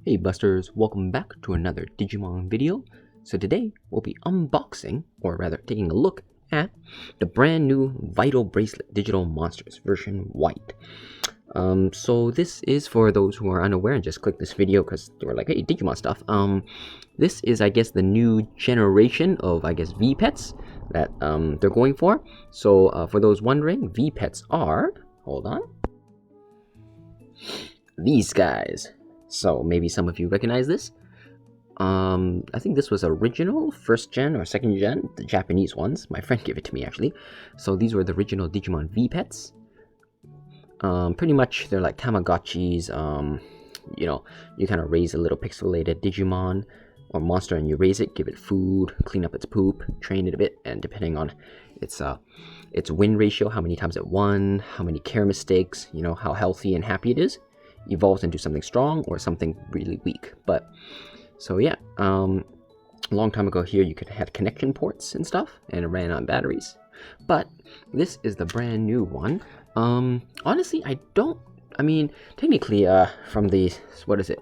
Hey Busters, welcome back to another Digimon video. So today we'll be unboxing, or rather taking a look at the brand new Vital Bracelet Digital Monsters version white. So this is for those who are unaware and just click this video because they were like, hey, Digimon stuff. This is, I guess, the new generation of, I guess, V-pets that they're going for. So for those wondering, V-pets are, hold on, these guys. So maybe some of you recognize this. I think this was original, first gen or second gen, the Japanese ones. My friend gave it to me actually. So these were the original Digimon V-pets. Pretty much they're like Tamagotchis. You know, you kind of raise a little pixelated Digimon or monster and you raise it, give it food, clean up its poop, train it a bit, and depending on its win ratio, how many times it won, how many care mistakes, you know, how healthy and happy it is, evolves into something strong or something really weak. But so yeah, a long time ago here you could have connection ports and stuff, and it ran on batteries. But this is the brand new one. Honestly, I mean, technically, from the, what is it?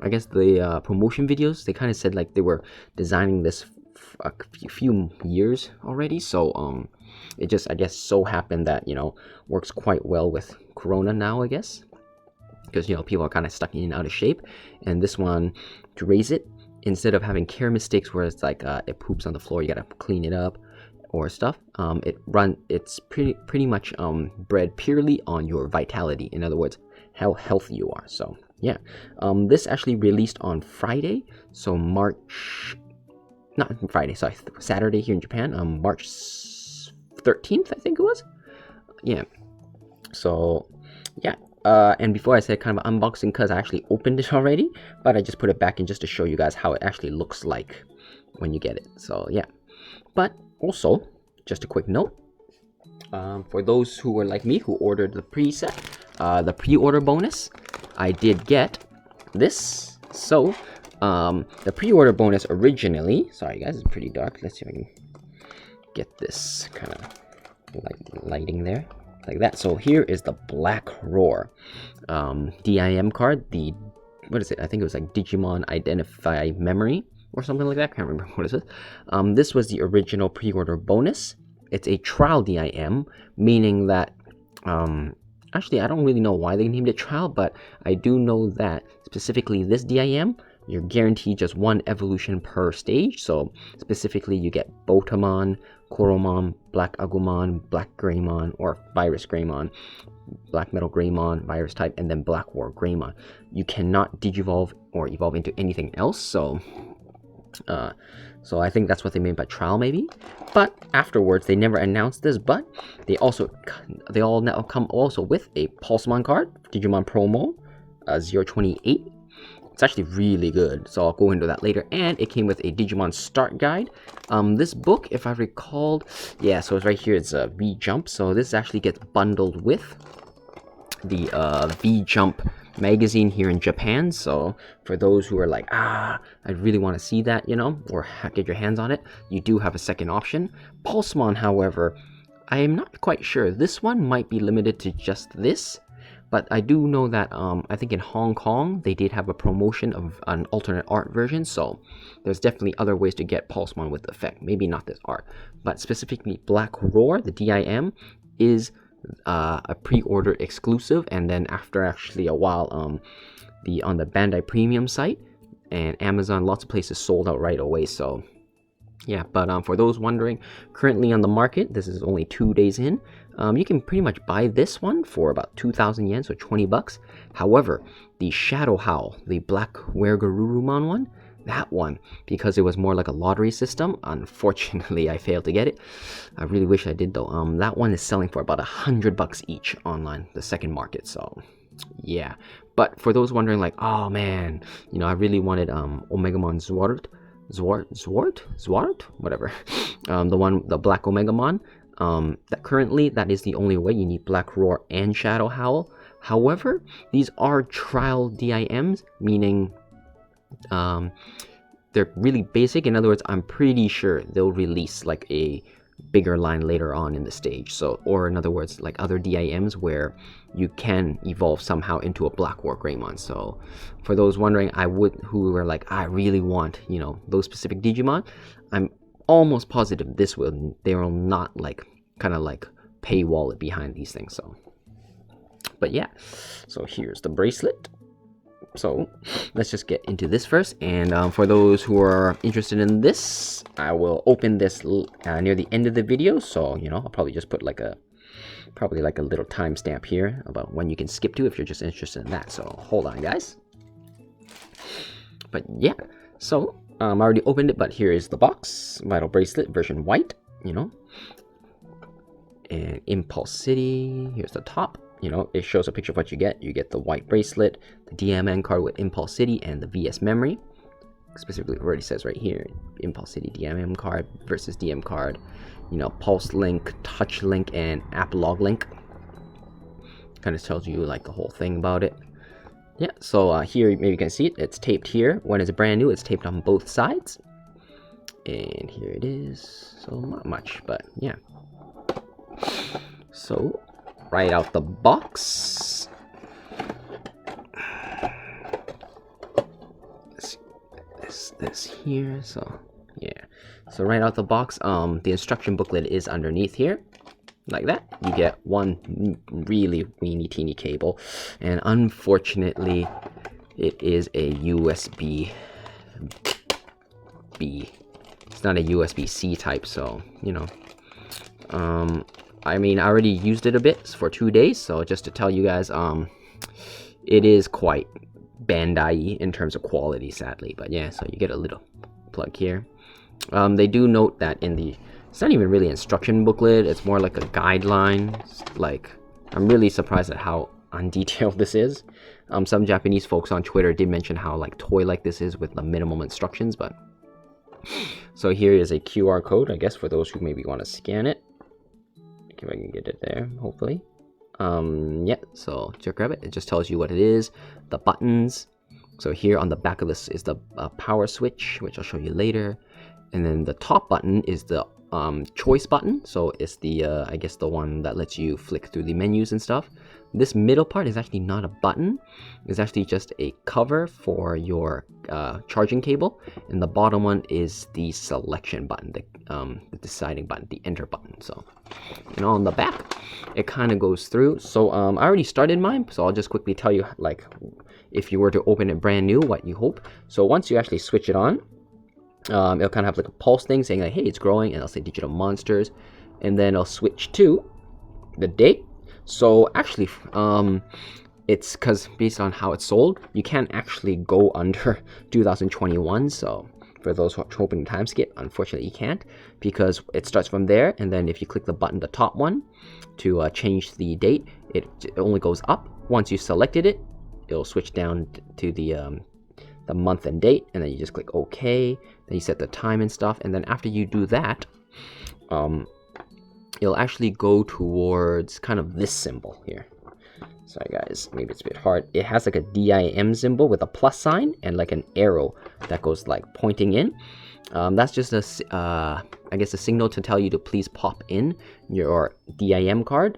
I guess the promotion videos, they kind of said like they were designing this a few years already. So it just, I guess, so happened that, you know, works quite well with Corona now, I guess. Because, you know, people are kind of stuck in and out of shape. And this one, to raise it, instead of having care mistakes where it's like it poops on the floor, you gotta clean it up or stuff, it's pretty much bred purely on your vitality. In other words, how healthy you are. So yeah, this actually released on Friday, so Saturday here in Japan, March 13th, I think it was. Yeah, so yeah. And before I said kind of unboxing because I actually opened it already, but I just put it back in just to show you guys how it actually looks like when you get it. So yeah, but also just a quick note, for those who were like me who ordered the preset, the pre-order bonus, I did get this. So the pre-order bonus originally, sorry guys, it's pretty dark. Let's see if I can get this kind of lighting there. Like that. So here is the Black Roar DIM card. The, what is it? I think it was like Digimon Identify Memory or something like that. Can't remember what it is. This was the original pre-order bonus. It's a trial DIM, meaning that actually I don't really know why they named it trial, but I do know that specifically this DIM, you're guaranteed just one evolution per stage. So specifically you get Botamon, Koromon, Black Agumon, Black Greymon, or Virus Greymon, Black Metal Greymon, Virus type, and then Black WarGreymon. You cannot digivolve or evolve into anything else. So I think that's what they mean by trial, maybe. But afterwards, they never announced this. But they all now come also with a Pulsemon card, Digimon Promo 028. It's actually really good, so I'll go into that later. And it came with a Digimon Start guide. This book, if I recalled, yeah, so it's right here, it's a V-Jump. So this actually gets bundled with the V-Jump magazine here in Japan. So for those who are like, I really want to see that, you know, or get your hands on it, you do have a second option. Pulsemon, however, I am not quite sure. This one might be limited to just this. But I do know that I think in Hong Kong, they did have a promotion of an alternate art version. So there's definitely other ways to get Pulsemon with the effect. Maybe not this art. But specifically Black Roar, the DIM, is a pre-order exclusive. And then after actually a while, on the Bandai Premium site and Amazon, lots of places sold out right away. So yeah, but for those wondering, currently on the market, this is only 2 days in. You can pretty much buy this one for about 2,000 yen, so 20 bucks. However, the Shadow Howl, the Black WarGreymon one, that one, because it was more like a lottery system, unfortunately I failed to get it. I really wish I did though. That one is selling for about 100 bucks each online, the second market. So yeah, but for those wondering like, oh man, you know, I really wanted Omegamon Zwart, whatever, the Black Omegamon. That currently, that is the only way. You need Black Roar and Shadow Howl. However, these are trial DIMs, meaning they're really basic. In other words, I'm pretty sure they'll release like a bigger line later on in the stage. So, or in other words, like other DIMs where you can evolve somehow into a black WarGreymon. So for those wondering, who were like, I really want, you know, those specific Digimon, I'm almost positive they will not like kind of like paywall it behind these things. So, but yeah, so here's the bracelet. So let's just get into this first, and for those who are interested in this, I will open this near the end of the video. So, you know, I'll probably just put like a little timestamp here about when you can skip to if you're just interested in that. So hold on, guys. But yeah, so I already opened it, but here is the box. Vital Bracelet version white, you know, and Impulse City. Here's the top. You know, it shows a picture of what you get. You get the white bracelet, the DMN card with Impulse City, and the VS memory. Specifically, it already says right here, Impulse City DMM card versus DM card. You know, Pulse Link, Touch Link, and App Log Link. Kind of tells you like the whole thing about it. Yeah, so here, maybe you can see it. It's taped here. When it's brand new, it's taped on both sides. And here it is. So not much, but yeah. So right out the box, this here. So yeah, so right out the box, the instruction booklet is underneath here, like that. You get one really weeny teeny cable, and unfortunately, it is a USB B. It's not a USB-C type, so you know. I mean, I already used it a bit for 2 days, so just to tell you guys, it is quite Bandai in terms of quality, sadly. But yeah, so you get a little plug here. They do note that it's not even really an instruction booklet, it's more like a guideline. Like, I'm really surprised at how undetailed this is. Some Japanese folks on Twitter did mention how like toy-like this is with the minimum instructions, but so here is a QR code, I guess, for those who maybe want to scan it. If I can get it there, hopefully. Yeah, so just grab it. It just tells you what it is, the buttons. So here on the back of this is the power switch, which I'll show you later. And then the top button is the choice button. So it's the, I guess, the one that lets you flick through the menus and stuff. This middle part is actually not a button. It's actually just a cover for your charging cable. And the bottom one is the selection button, the deciding button, the enter button. So, and on the back, it kind of goes through. So I already started mine, so I'll just quickly tell you, like, if you were to open it brand new, what you hope. So once you actually switch it on, it'll kind of have like a pulse thing saying like, hey, it's growing, and it'll say digital monsters, and then it'll switch to the date. So actually, it's because based on how it's sold, you can't actually go under 2021. So for those who are hoping to time skip, unfortunately you can't, because it starts from there, and then if you click the button, the top one, to change the date, it only goes up. Once you selected it, it'll switch down to the month and date, and then you just click OK. Then you set the time and stuff, and then after you do that, it'll actually go towards kind of this symbol here. Sorry guys, maybe it's a bit hard. It has like a DIM symbol with a plus sign and like an arrow that goes like pointing in. That's just I guess a signal to tell you to please pop in your DIM card,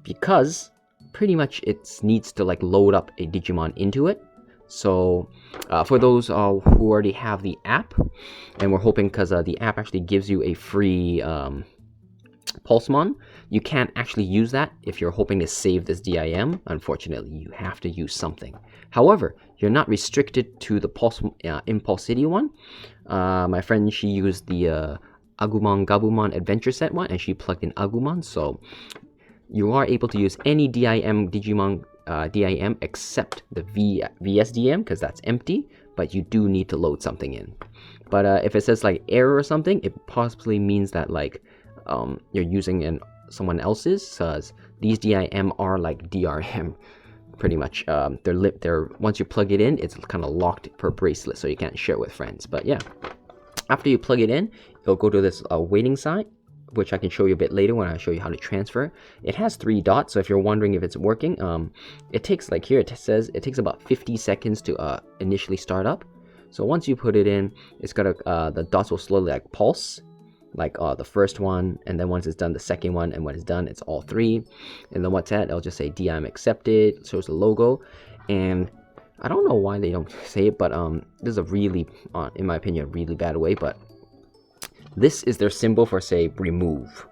because pretty much it needs to like load up a Digimon into it. So for those who already have the app, and we're hoping, because the app actually gives you a free Pulsemon, you can't actually use that if you're hoping to save this DIM. Unfortunately, you have to use something. However, you're not restricted to the Impulse City one. My friend, she used the Gabumon Adventure Set one, and she plugged in Agumon, so you are able to use any DIM Digimon DIM except the VSDM, because that's empty, but you do need to load something in. But if it says like error or something, it possibly means that like you're using someone else's, because these DIM are like DRM pretty much. They're once you plug it in, it's kind of locked per bracelet, so you can't share it with friends. But yeah, after you plug it in, it'll go to this waiting site, which I can show you a bit later when I show you how to transfer. It has 3 dots, so if you're wondering if it's working, it takes, like here it says, it takes about 50 seconds to initially start up. So once you put it in, it's got the dots will slowly like pulse, like the first one, and then once it's done, the second one, and when it's done, it's all 3. And then what's that? It'll just say DIM accepted, shows the logo. And I don't know why they don't say it, but this is a really, in my opinion, a really bad way, but this is their symbol for, say, remove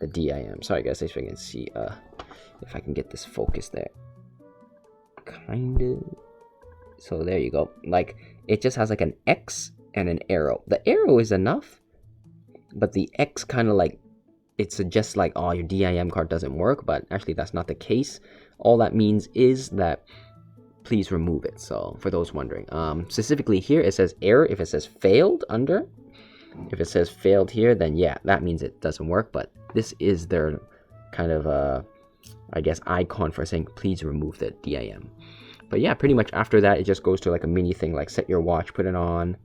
the DIM. Sorry guys, if I can see, if I can get this focus there. Kind of. So there you go. Like, it just has like an X and an arrow. The arrow is enough, but the X kind of like, it suggests like, oh, your DIM card doesn't work, but actually that's not the case. All that means is that please remove it. So for those wondering, specifically here it says error. If it says failed under, if it says failed here, then yeah, that means it doesn't work. But this is their kind of I guess icon for saying please remove the DIM. But yeah, pretty much after that it just goes to like a mini thing like set your watch, put it on,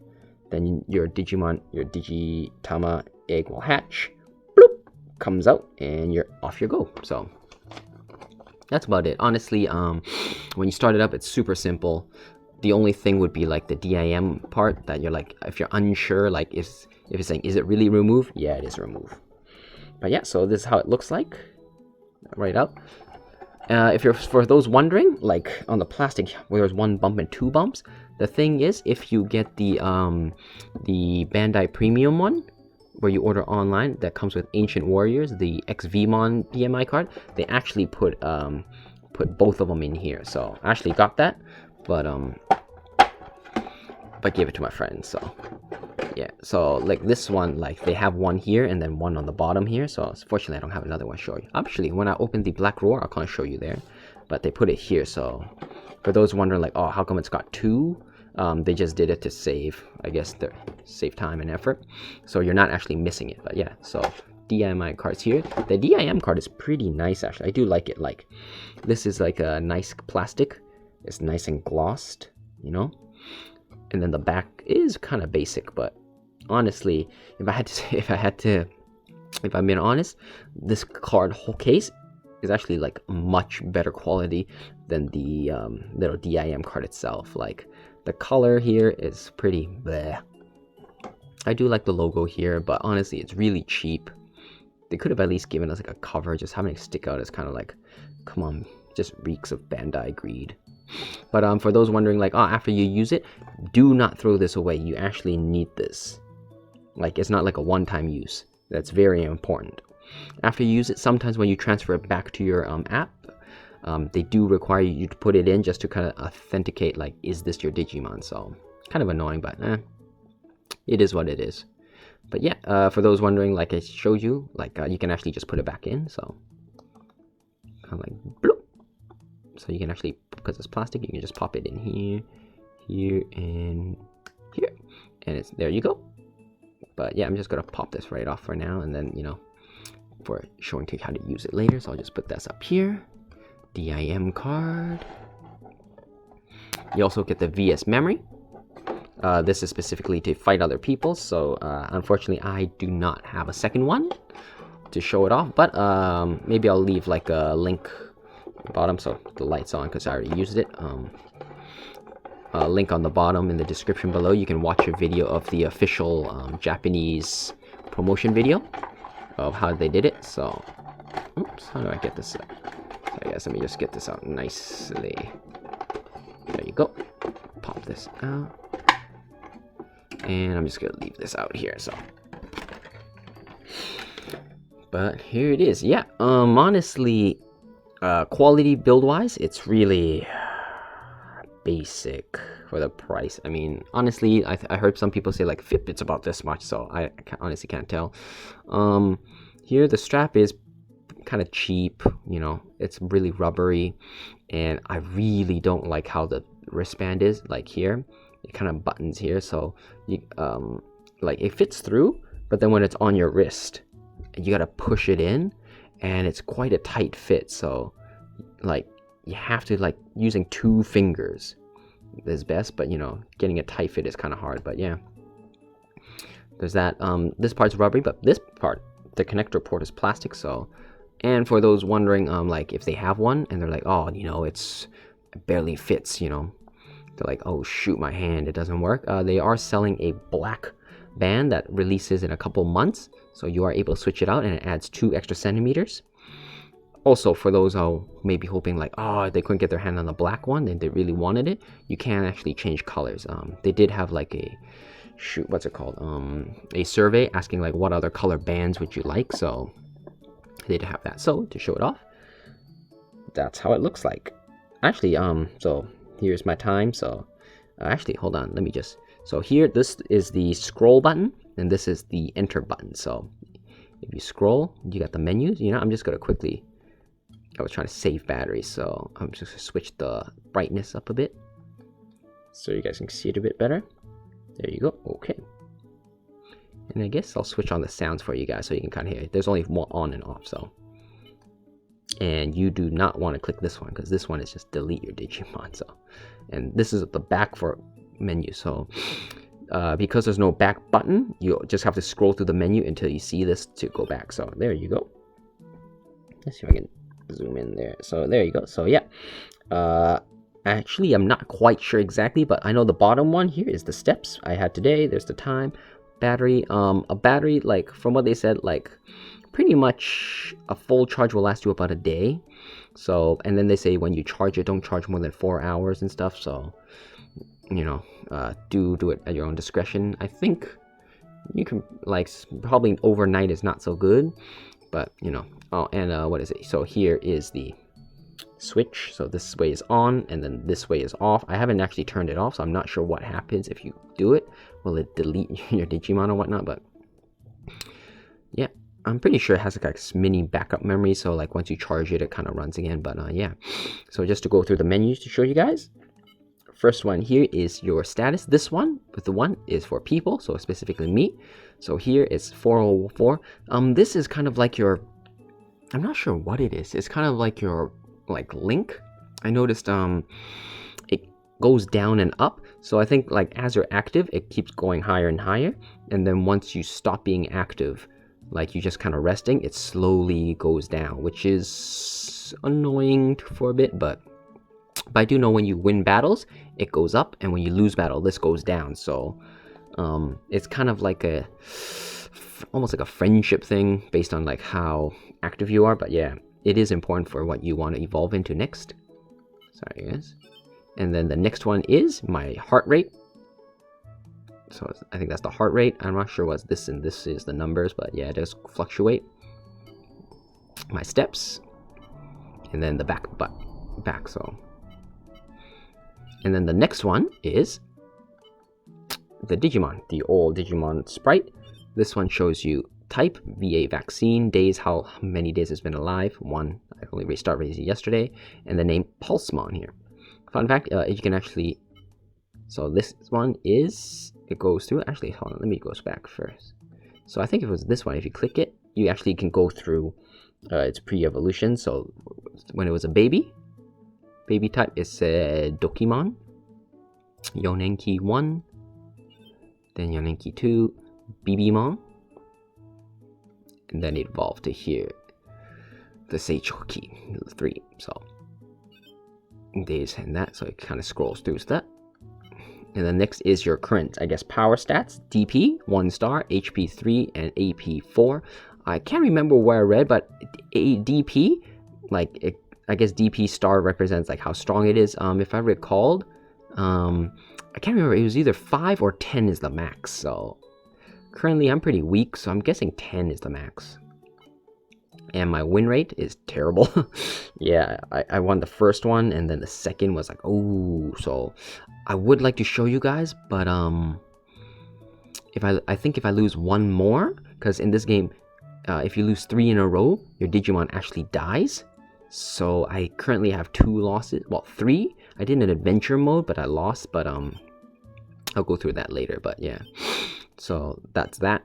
then your Digimon, your Digitama egg will hatch, bloop, comes out, and you're off you go. So that's about it. Honestly, when you start it up, it's super simple. The only thing would be like the DIM part that you're like, if you're unsure, like if it's saying, is it really remove? Yeah, it is remove. But yeah, so this is how it looks like right out. If you're, for those wondering, like on the plastic where there's 1 bump and 2 bumps, the thing is, if you get the Bandai Premium one, where you order online, that comes with Ancient Warriors, the Angewomon DMI card, they actually put both of them in here. So I actually got that, but gave it to my friend. So yeah, so like this one, like they have one here and then one on the bottom here. So fortunately I don't have another one to show you. Actually, when I open the Black Roar, I'll kind of show you there, but they put it here. So for those wondering like, oh, how come it's got 2? They just did it to save, I guess, save time and effort. So you're not actually missing it. But yeah, so DIM cards here. The DIM card is pretty nice, actually. I do like it. Like, this is like a nice plastic. It's nice and glossed, you know. And then the back is kind of basic, but honestly, if I'm being honest, this card whole case is actually like much better quality than the little DIM card itself. Like, the color here is pretty bleh. I do like the logo here, but honestly, it's really cheap. They could have at least given us like a cover. Just having it stick out is kind of like, come on, just reeks of Bandai greed. But for those wondering, like, oh, after you use it, do not throw this away. You actually need this. Like, it's not like a one-time use. That's very important. After you use it, sometimes when you transfer it back to your app, they do require you to put it in just to kind of authenticate, like, is this your Digimon? So, kind of annoying, but it is what it is. But yeah, for those wondering, like I showed you, like, you can actually just put it back in. So, kind of like, bloop. So you can actually, because it's plastic, you can just pop it in here, here, and here. And it's, there you go. But yeah, I'm just going to pop this right off for now. And then, you know, for showing to you how to use it later. So I'll just put this up here. DIM card. You also get the VS memory. This is specifically to fight other people. So unfortunately, I do not have a second one to show it off. But maybe I'll leave like a link bottom so the light's on because I already used it. Link on the bottom in the description below. You can watch a video of the official Japanese promotion video of how they did it. So, oops, how do I get this out? So I guess let me just get this out nicely. There you go. Pop this out. And I'm just gonna leave this out here. So, but here it is. Yeah, honestly, quality build wise, it's really basic for the price. I mean, honestly, I heard some people say like Fitbit's about this much, so I honestly can't tell. Here the strap is kind of cheap, you know, it's really rubbery, and I really don't like how the wristband is. Like here, it kind of buttons here, so you like it fits through, but then when it's on your wrist, you gotta push it in, and it's quite a tight fit. So like you have to, like, using 2 fingers is best, but you know, getting a tight fit is kind of hard. But yeah, there's that. This part's rubbery, but this part, the connector port, is plastic. So, and for those wondering, like if they have one and they're like, oh, you know, it barely fits, you know, they're like, oh shoot, my hand, it doesn't work. They are selling a black band that releases in a couple months, so you are able to switch it out, and it adds 2 extra centimeters. Also, for those who may be hoping like, oh, they couldn't get their hand on the black one and they really wanted it, you can actually change colors. They did have like a what's it called, a survey asking like what other color bands would you like, so they did have that. So to show it off, that's how it looks like. Actually, so here's my time. So actually, hold on, let me just, so here, this is the scroll button and this is the enter button. So if you scroll, you got the menus. You know, I'm just gonna quickly, I was trying to save battery, so I'm just gonna switch the brightness up a bit so you guys can see it a bit better. There you go. Okay. And I guess I'll switch on the sounds for you guys so you can kind of hear it. There's only one on and off, so. And you do not want to click this one because this one is just delete your Digimon. So, and this is the back for menu. So, because there's no back button, you just have to scroll through the menu until you see this to go back. So there you go. Let's see if I can zoom in there. So there you go. So yeah, actually I'm not quite sure exactly, but I know the bottom one here is the steps I had today. There's the time, battery. A battery, like from what they said, like pretty much a full charge will last you about a day. So, and then they say when you charge it, don't charge more than 4 hours and stuff. So, you know, do it at your own discretion. I think you can, like, probably overnight is not so good, but you know. Oh, and what is it? So here is the switch. So this way is on and then this way is off. I haven't actually turned it off, so I'm not sure what happens if you do it. Will it delete your Digimon or whatnot? But yeah, I'm pretty sure it has like a mini backup memory, so like once you charge it, it kind of runs again. But yeah, so just to go through the menus to show you guys. First one here is your status. This one with the 1 is for people, so specifically me. So here it's 404. This is kind of like your, I'm not sure what it is. It's kind of like your like link. I noticed it goes down and up. So I think like as you're active, it keeps going higher and higher. And then once you stop being active, like you just kind of resting, it slowly goes down, which is annoying for a bit, but I do know when you win battles, it goes up, and when you lose battle, this goes down. So it's kind of like a, almost like a friendship thing based on like how active you are. But yeah, it is important for what you want to evolve into next. Sorry guys. And then the next one is my heart rate. So I think that's the heart rate. I'm not sure what's this, and this is the numbers, but yeah, it does fluctuate. My steps, and then the back. So, and then the next one is the Digimon, the old Digimon sprite. This one shows you type, VA vaccine, days, how many days it's been alive, 1. I only restarted it yesterday, and the name Pulsemon here. Fun fact, you can actually, so this one is, it goes through, actually, hold on, let me go back first. So I think it was this one, if you click it, you actually can go through its pre-evolution. So when it was a baby type, it said Dokimon, Yonenki 1, then Yonenki 2, Bibimon, and then it evolved to here, the Seichoki 3. So days and that, so it kind of scrolls through that. And then next is your current, I guess, power stats. DP 1 star, HP 3, and AP 4. I can't remember where I read, but DP, like it, I guess DP star represents like how strong it is. If I recalled, I can't remember, it was either 5 or 10 is the max. So currently I'm pretty weak, so I'm guessing 10 is the max. And my win rate is terrible. Yeah, I won the first one, and then the second was like, oh, so I would like to show you guys, but if I think if I lose 1 more, because in this game, if you lose 3 in a row, your Digimon actually dies. So I currently have 2 losses, well, 3. I did an adventure mode, but I lost, but I'll go through that later. But yeah, so that's that.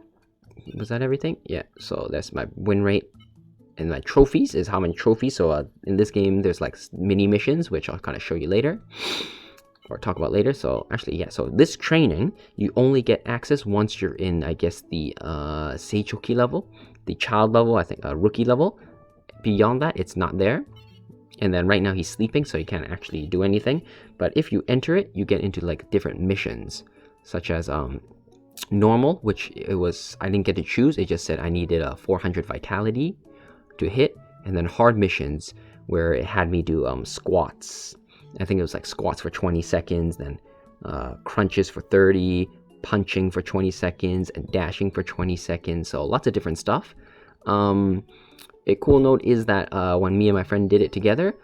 Was that everything? Yeah, so that's my win rate. And my trophies is how many trophies. So in this game, there's like mini missions, which I'll kind of show you later, or talk about later. So actually, yeah, so this training, you only get access once you're in, I guess, the Seichoki level, the child level, I think, rookie level. Beyond that, it's not there. And then right now he's sleeping, so he can't actually do anything. But if you enter it, you get into like different missions, such as normal, which I didn't get to choose. It just said I needed a 400 vitality to hit, and then hard missions where it had me do squats. I think it was like squats for 20 seconds, then crunches for 30, punching for 20 seconds, and dashing for 20 seconds. So lots of different stuff. A cool note is that when me and my friend did it together,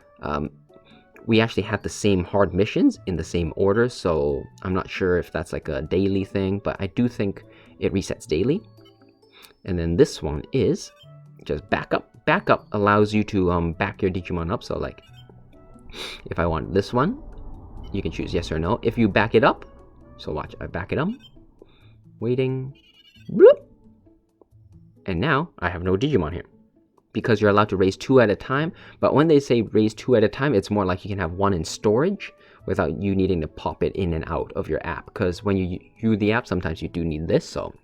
we actually had the same hard missions in the same order, so I'm not sure if that's like a daily thing, but I do think it resets daily. And then this one is just backup. Backup allows you to back your Digimon up, so like if I want this one, you can choose yes or no. If you back it up, so watch, I back it up, waiting, bloop, and now I have no Digimon here. Because you're allowed to raise 2 at a time, but when they say raise 2 at a time, it's more like you can have 1 in storage without you needing to pop it in and out of your app. Because when you use the app, sometimes you do need this, so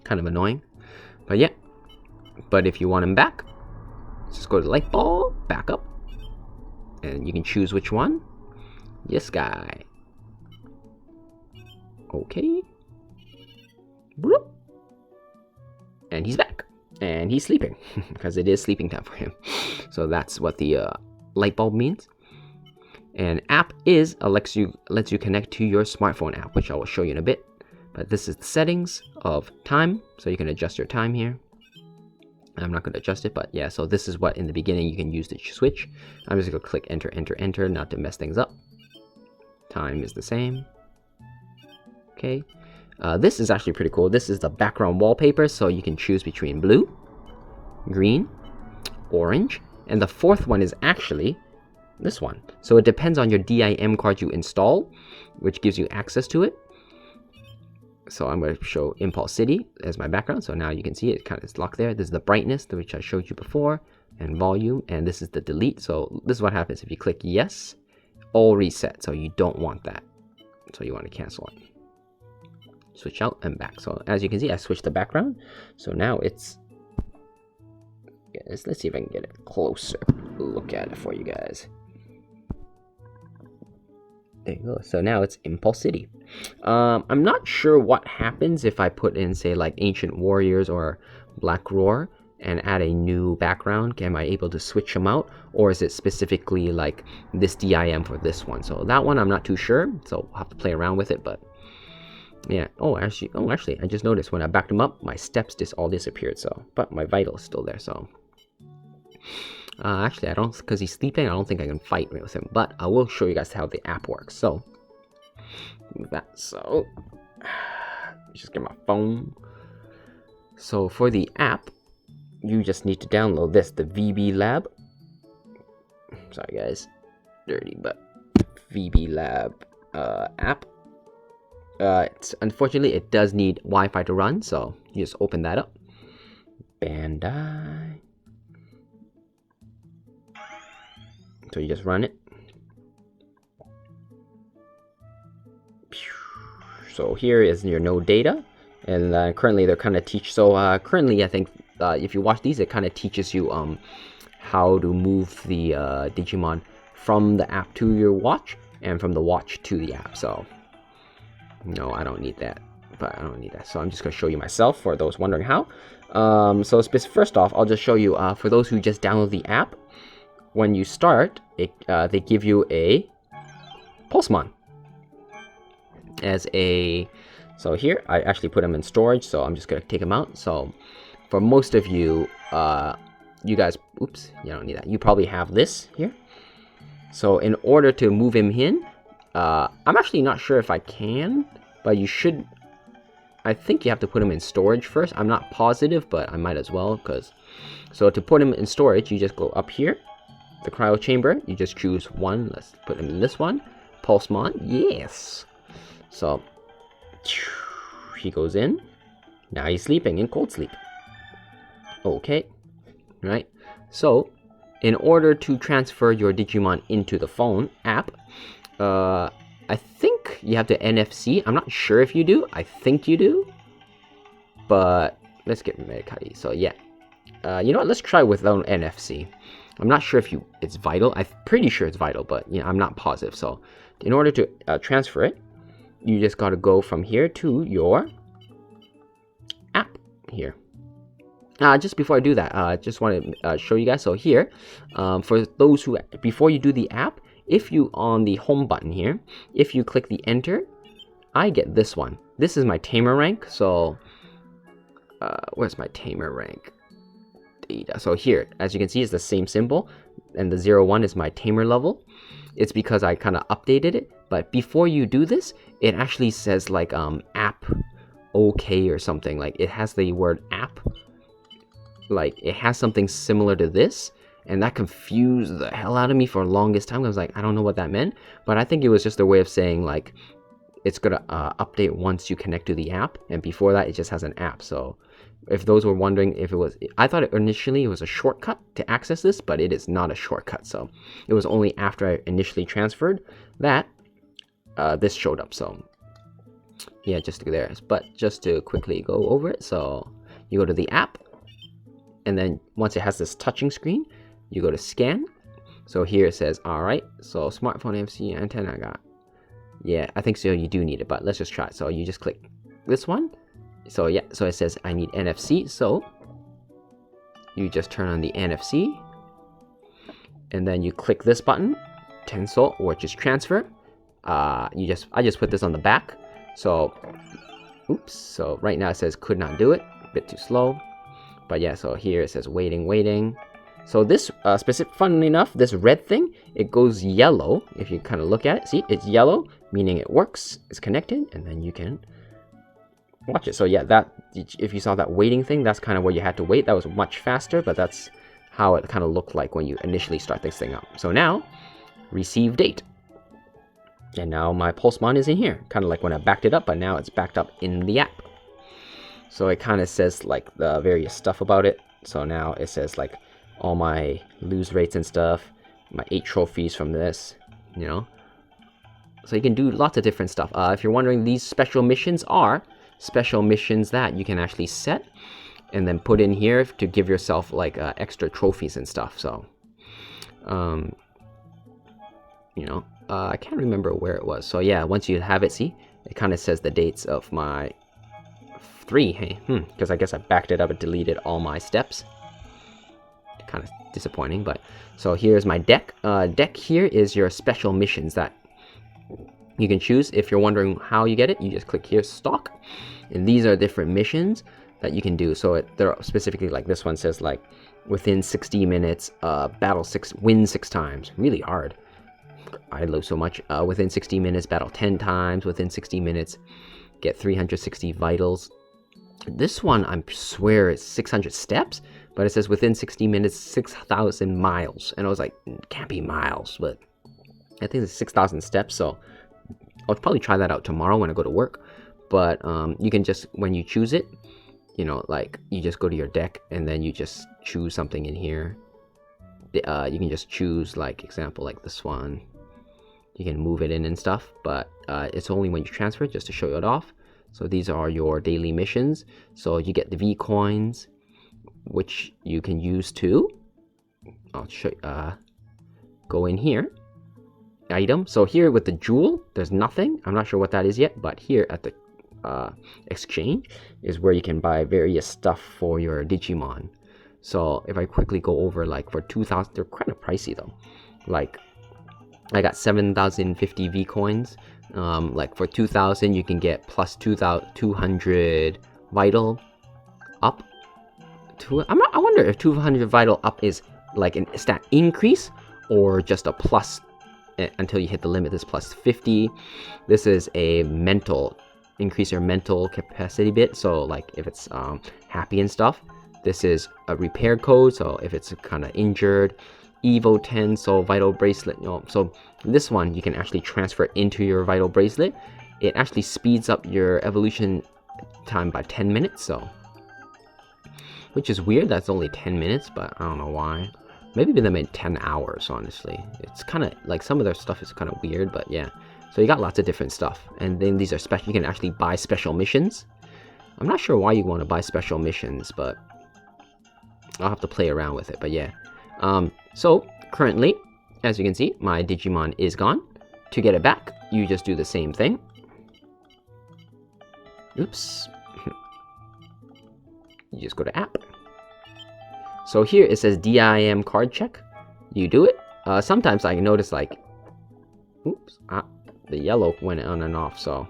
kind of annoying. But yeah, but if you want them back, just go to light bulb, back up, and you can choose which one. This guy. Okay. Bloop. And he's back. And he's sleeping, because it is sleeping time for him. So that's what the light bulb means. And app is lets you connect to your smartphone app, which I will show you in a bit. But this is the settings of time, so you can adjust your time here. I'm not going to adjust it, but yeah, so this is what in the beginning you can use to switch. I'm just going to click enter, enter, enter, not to mess things up. Time is the same. Okay. This is actually pretty cool. This is the background wallpaper, so you can choose between blue, green, orange, and the fourth one is actually this one. So it depends on your DIM card you install, which gives you access to it. So I'm going to show Impulse City as my background. So now you can see it kind of is locked there. This is the brightness, which I showed you before, and volume, and this is the delete. So this is what happens if you click yes, all reset. So you don't want that. So you want to cancel it. Switch out and back. So as you can see, I switched the background. So now it's, let's see if I can get it closer. Look at it for you guys. There you go. So now it's Impulse City. I'm not sure what happens if I put in, say, like Ancient Warriors or Black Roar and add a new background. Am I able to switch them out, or is it specifically like this DIM for this one? So that one I'm not too sure. So I'll have to play around with it, but. Yeah. Oh, actually, I just noticed when I backed him up, my steps all disappeared. So, but my vital is still there. So, actually, I don't, because he's sleeping. I don't think I can fight with him. But I will show you guys how the app works. So, that. So, just get my phone. So for the app, you just need to download this, the VB Lab. Sorry, guys, dirty, but VB Lab app. Unfortunately, it does need Wi-Fi to run, so you just open that up. Bandai. So you just run it. So here is your no data, and currently they're kind of currently I think if you watch these, it kind of teaches you how to move the Digimon from the app to your watch and from the watch to the app. So. No, I don't need that, but I don't need that. So I'm just going to show you myself for those wondering how. So first off, I'll just show you for those who just download the app. When you start, they give you a Pulsemon as a. So here, I actually put them in storage, so I'm just going to take them out. So for most of you, you guys, oops, you don't need that. You probably have this here. So in order to move him in, I'm actually not sure if I can, but you should. I think you have to put him in storage first. I'm not positive, but I might as well, because. So to put him in storage, you just go up here, the cryo chamber. You just choose one. Let's put him in this one. Pulsemon, yes. So he goes in. Now he's sleeping in cold sleep. Okay, right. So in order to transfer your Digimon into the phone app. I think you have to NFC. I'm not sure if you do. I think you do. But let's get Medikati. So yeah. You know what? Let's try without NFC. I'm not sure if it's vital. I'm pretty sure it's vital, but you know, I'm not positive. So in order to transfer it, you just got to go from here to your here. Just before I do that, I just want to show you guys. So here, for those who, before you do the app, if you, on the home button here, if you click the enter, I get this one. This is my tamer rank. So, where's my tamer rank? Data. So here, as you can see, it's the same symbol, and the 01 is my tamer level. It's because I kind of updated it. But before you do this, it actually says like app okay or something. Like it has the word app. Like it has something similar to this, and that confused the hell out of me for the longest time. I was like, I don't know what that meant, but I think it was just a way of saying like it's gonna update once you connect to the app, and before that it just has an app. So if those were wondering if it was, I thought initially it was a shortcut to access this, but it is not a shortcut. So it was only after I initially transferred that this showed up. So yeah, just to there. But just to quickly go over it, so you go to the app, and then once it has this touching screen, you go to scan. So here it says, all right, so smartphone NFC antenna I got. Yeah, I think so, you do need it, but let's just try it. So you just click this one. So yeah, so it says I need NFC. So you just turn on the NFC, and then you click this button, cancel, which is transfer. I just put this on the back. So, oops. So right now it says could not do it, a bit too slow. But yeah, so here it says waiting. So this funnily enough, this red thing, it goes yellow. If you kind of look at it, see, it's yellow, meaning it works, it's connected, and then you can watch it. So yeah, that, if you saw that waiting thing, that's kind of where you had to wait. That was much faster, but that's how it kind of looked like when you initially start this thing up. So now, receive date. And now my Pulsemon is in here, kind of like when I backed it up, but now it's backed up in the app. So it kind of says like the various stuff about it. So now it says like all my lose rates and stuff, my 8 trophies from this, you know. So you can do lots of different stuff. If you're wondering, these special missions are special missions that you can actually set and then put in here to give yourself like extra trophies and stuff. So, you know, I can't remember where it was. So yeah, once you have it, see, it kind of says the dates of my 3, hey, because I guess I backed it up and deleted all my steps. Kind of disappointing, but so here's my deck. Deck here is your special missions that you can choose. If you're wondering how you get it, you just click here, stock, and these are different missions that you can do. So they're specifically like this one says like within 60 minutes, win 6 times. Really hard. I lose so much. Within 60 minutes, battle 10 times. Within 60 minutes, get 360 vitals. This one, I swear, is 600 steps, but it says within 60 minutes, 6,000 miles. And I was like, it can't be miles, but I think it's 6,000 steps. So I'll probably try that out tomorrow when I go to work. But you can just, when you choose it, you know, like you just go to your deck and then you just choose something in here. You can just choose, like, example, like this one. You can move it in and stuff, but it's only when you transfer it, just to show it off. So these are your daily missions. So you get the V coins, which you can use to, I'll show you, go in here, item. So here with the jewel, there's nothing. I'm not sure what that is yet, but here at the exchange is where you can buy various stuff for your Digimon. So if I quickly go over, like for 2,000, they're kind of pricey though. Like I got 7,050 V coins. Like for 2,000, you can get plus 200 vital up. I wonder if 200 vital up is like a stat increase or just a plus until you hit the limit. This plus 50. This is a mental, increase your mental capacity bit. So like if it's happy and stuff. This is a repair code. So if it's kind of injured. Evo 10, so Vital Bracelet. You know, so this one you can actually transfer into your Vital Bracelet. It actually speeds up your evolution time by 10 minutes. So, which is weird. That's only 10 minutes, but I don't know why. Maybe they made 10 hours. Honestly, it's kind of like some of their stuff is kind of weird, but yeah. So you got lots of different stuff, and then these are special. You can actually buy special missions. I'm not sure why you want to buy special missions, but I'll have to play around with it. But yeah. So currently, as you can see, my Digimon is gone. To get it back, you just do the same thing. Oops. you just go to app. So here it says DIM card check. You do it. Sometimes I notice like, oops, the yellow went on and off. So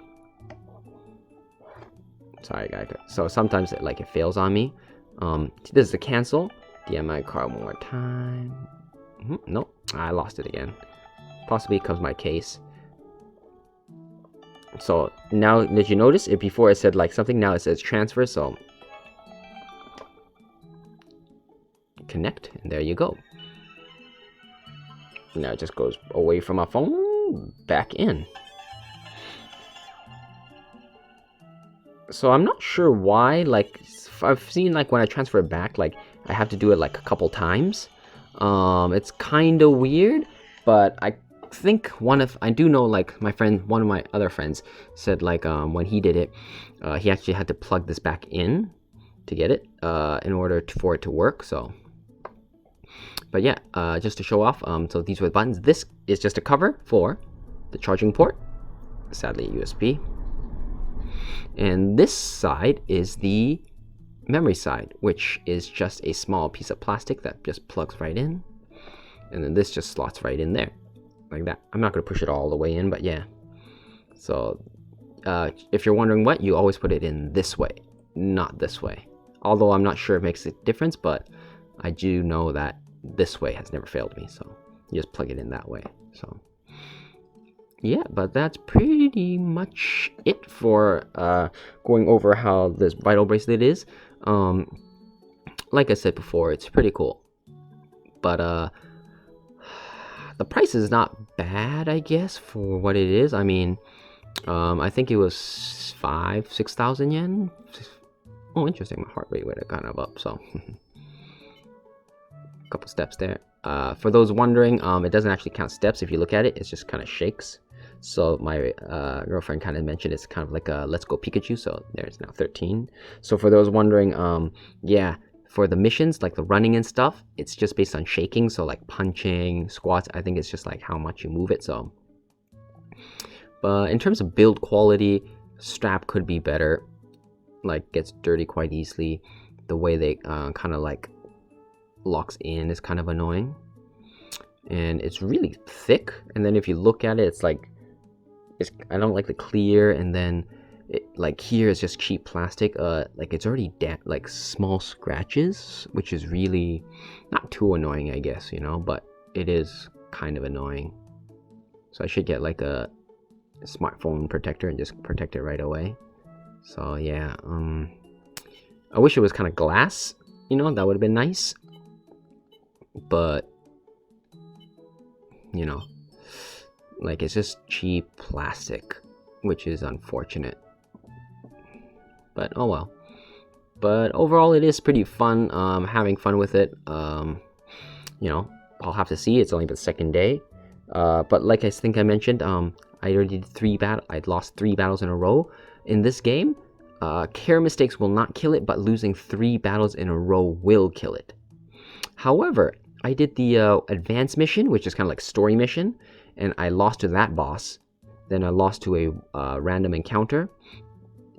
sorry guys. So sometimes it fails on me. This is the cancel. DM my card one more time. Nope, I lost it again. Possibly because my case. So now did you notice it before it said like something, now it says transfer, so connect, and there you go. Now it just goes away from my phone, back in. So I'm not sure why, like I've seen like when I transfer it back, like I have to do it like a couple times. It's kind of weird, but I think I do know like one of my other friends said like when he did it, he actually had to plug this back in to get it in order for it to work. So, but yeah, just to show off, so these were the buttons. This is just a cover for the charging port, sadly a USB, and this side is the memory side, which is just a small piece of plastic that just plugs right in, and then this just slots right in there like that. I'm not going to push it all the way in, but yeah. So if you're wondering what, you always put it in this way, not this way. Although I'm not sure it makes a difference, but I do know that this way has never failed me, so you just plug it in that way. So yeah, but that's pretty much it for going over how this Vital Bracelet is. Like I said before, it's pretty cool, but the price is not bad, I guess, for what it is. I mean, I think it was 6,000 yen. Oh, interesting. My heart rate went kind of up, so a couple steps there. For those wondering, it doesn't actually count steps. If you look at it, it just kind of shakes. So my girlfriend kind of mentioned it's kind of like a Let's Go Pikachu. So there's now 13. So for those wondering, yeah, for the missions, like the running and stuff, it's just based on shaking. So like punching, squats, I think it's just like how much you move it. So, but in terms of build quality, strap could be better. Like gets dirty quite easily. The way they kind of like locks in is kind of annoying. And it's really thick. And then if you look at it, it's like, I don't like the clear, and then like here is just cheap plastic. Like it's already like small scratches, which is really not too annoying, I guess, you know, but it is kind of annoying. So I should get like a smartphone protector and just protect it right away. So yeah, I wish it was kind of glass, you know, that would have been nice, but you know, like it's just cheap plastic, which is unfortunate, but oh well. But overall it is pretty fun, having fun with it. You know, I'll have to see, it's only the second day, but like I think I mentioned, I already did I'd lost 3 battles in a row in this game. Care mistakes will not kill it, but losing 3 battles in a row will kill it. However, I did the advanced mission, which is kind of like story mission, and I lost to that boss. Then I lost to a random encounter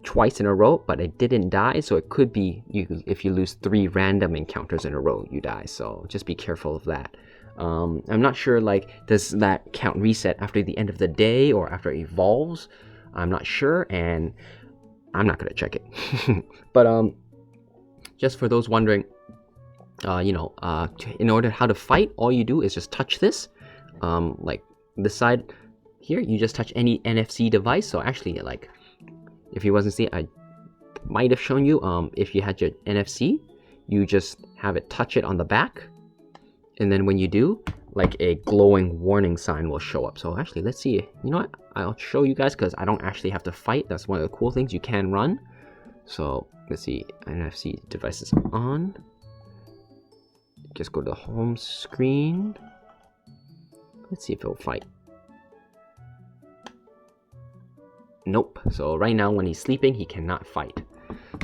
twice in a row, but I didn't die, so it could be if you lose 3 random encounters in a row, you die. So just be careful of that. I'm not sure, like, does that count reset after the end of the day or after it evolves? I'm not sure, and I'm not gonna check it. But just for those wondering, you know, in order how to fight, all you do is just touch this, like this side here, you just touch any NFC device. So actually, like, if you wasn't seeing, I might have shown you, if you had your NFC, you just have it touch it on the back, and then when you do, like a glowing warning sign will show up. So actually, let's see, you know what, I'll show you guys, because I don't actually have to fight. That's one of the cool things, you can run. So let's see, NFC devices on, just go to the home screen. Let's see if it'll fight. Nope. So right now when he's sleeping, he cannot fight.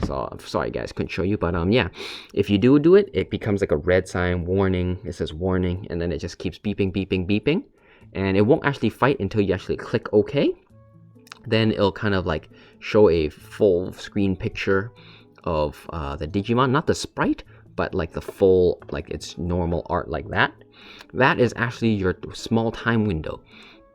So I'm sorry guys, couldn't show you, but yeah, if you do it, it becomes like a red sign, warning. It says warning, and then it just keeps beeping, beeping, beeping, and it won't actually fight until you actually click OK. Then it'll kind of like show a full screen picture of the Digimon, not the sprite, but like the full, like its normal art like that. That is actually your small time window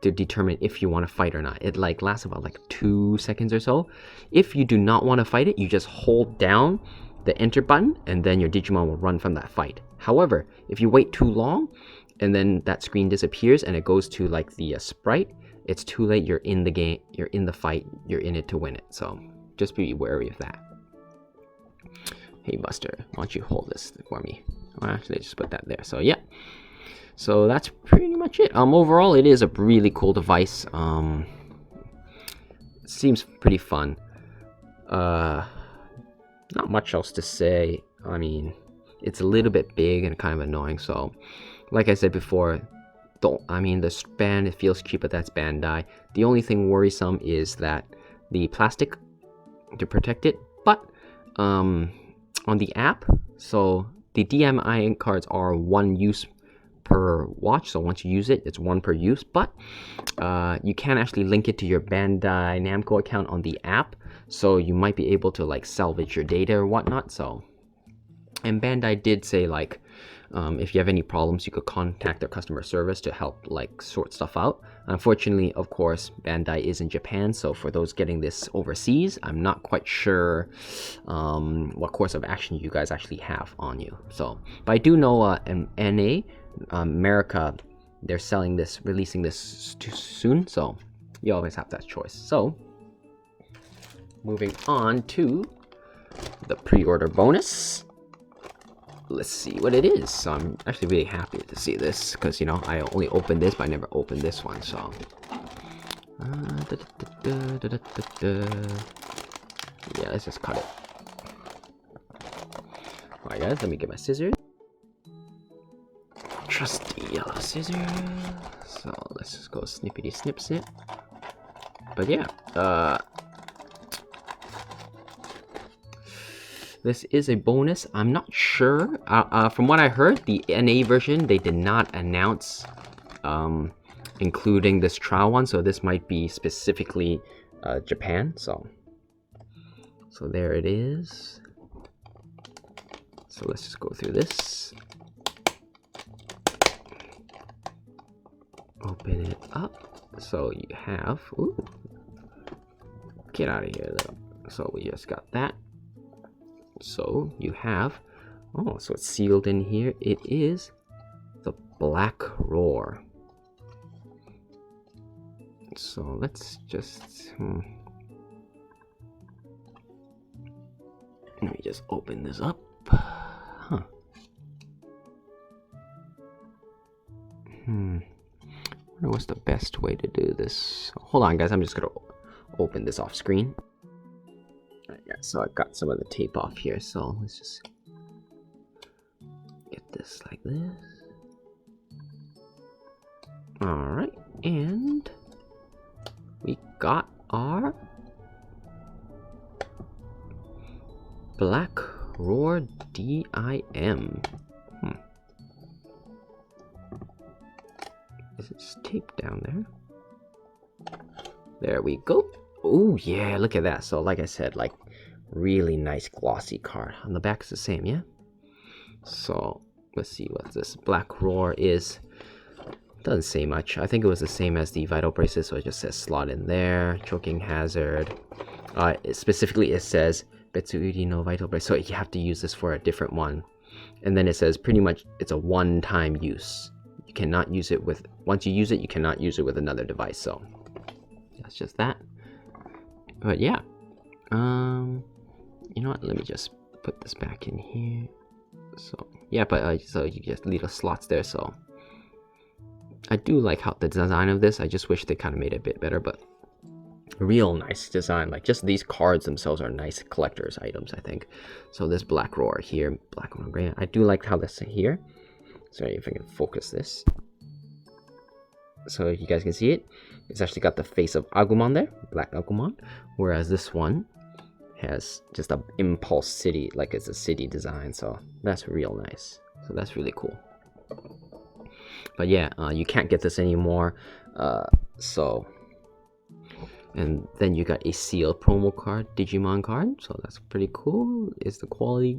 to determine if you want to fight or not. It like lasts about like 2 seconds or so. If you do not want to fight it, you just hold down the enter button and then your Digimon will run from that fight. However, if you wait too long and then that screen disappears and it goes to like the sprite, it's too late. You're in the game, you're in the fight, you're in it to win it. So just be wary of that. Hey Buster, why don't you hold this for me? Well, actually, just put that there. So yeah, so that's pretty much it. Overall, it is a really cool device. Seems pretty fun. Not much else to say. I mean, it's a little bit big and kind of annoying. So, like I said before, the band, it feels cheap, but that's Bandai. The only thing worrisome is that the plastic to protect it, but on the app, so the DMI cards are 1 use per watch, so once you use it, it's 1 per use, but you can actually link it to your Bandai Namco account on the app, so you might be able to like salvage your data or whatnot. So, and Bandai did say like if you have any problems, you could contact their customer service to help like sort stuff out. Unfortunately, of course, Bandai is in Japan, so for those getting this overseas, I'm not quite sure what course of action you guys actually have on you. So, but I do know NA, America, they're selling this, releasing this soon, so you always have that choice. So, moving on to the pre-order bonus. Let's see what it is. So I'm actually really happy to see this because, you know, I only opened this, but I never opened this one. So, yeah, let's just cut it. Alright, guys, let me get my scissors. Trusty yellow scissors. So let's just go snippity snip snip. But yeah, this is a bonus. I'm not sure. From what I heard, the NA version, they did not announce including this trial one, so this might be specifically Japan. So there it is. So let's just go through this. Open it up. So you have, ooh, get out of here though. So we just got that. So you have, oh, so it's sealed in here. It is the Black Roar. So let's just, let me just open this up. Huh. I wonder what's the best way to do this. Hold on, guys. I'm just gonna open this off screen. Yeah, so I got some of the tape off here, so let's just get this like this. Alright, and we got our Black Roar DIM. Is it taped down there? There we go. Oh yeah, look at that. So like I said, like really nice glossy card. On the back is the same, yeah? So let's see what this Black Roar is. Doesn't say much. I think it was the same as the Vital Bracelet, so it just says slot in there. Choking Hazard. Specifically it says Betsuuri no Vital Bracelet, so you have to use this for a different one. And then it says pretty much it's a one-time use. You cannot use it with, once you use it, you cannot use it with another device, so that's just that. But yeah, you know what, let me just put this back in here. So yeah, but so you just leave the slots there. So I do like how the design of this, I just wish they kind of made it a bit better, but real nice design. Like just these cards themselves are nice collector's items, I think. So this Black Roar here, Black Roar Gray, I do like how this here. Sorry if I can focus this. So you guys can see it. It's actually got the face of Agumon there, Black Agumon, whereas this one has just a Impulse City, like it's a city design. So that's real nice. So that's really cool. But yeah, you can't get this anymore. So And then you got a sealed promo card, Digimon card, so that's pretty cool. Is the quality?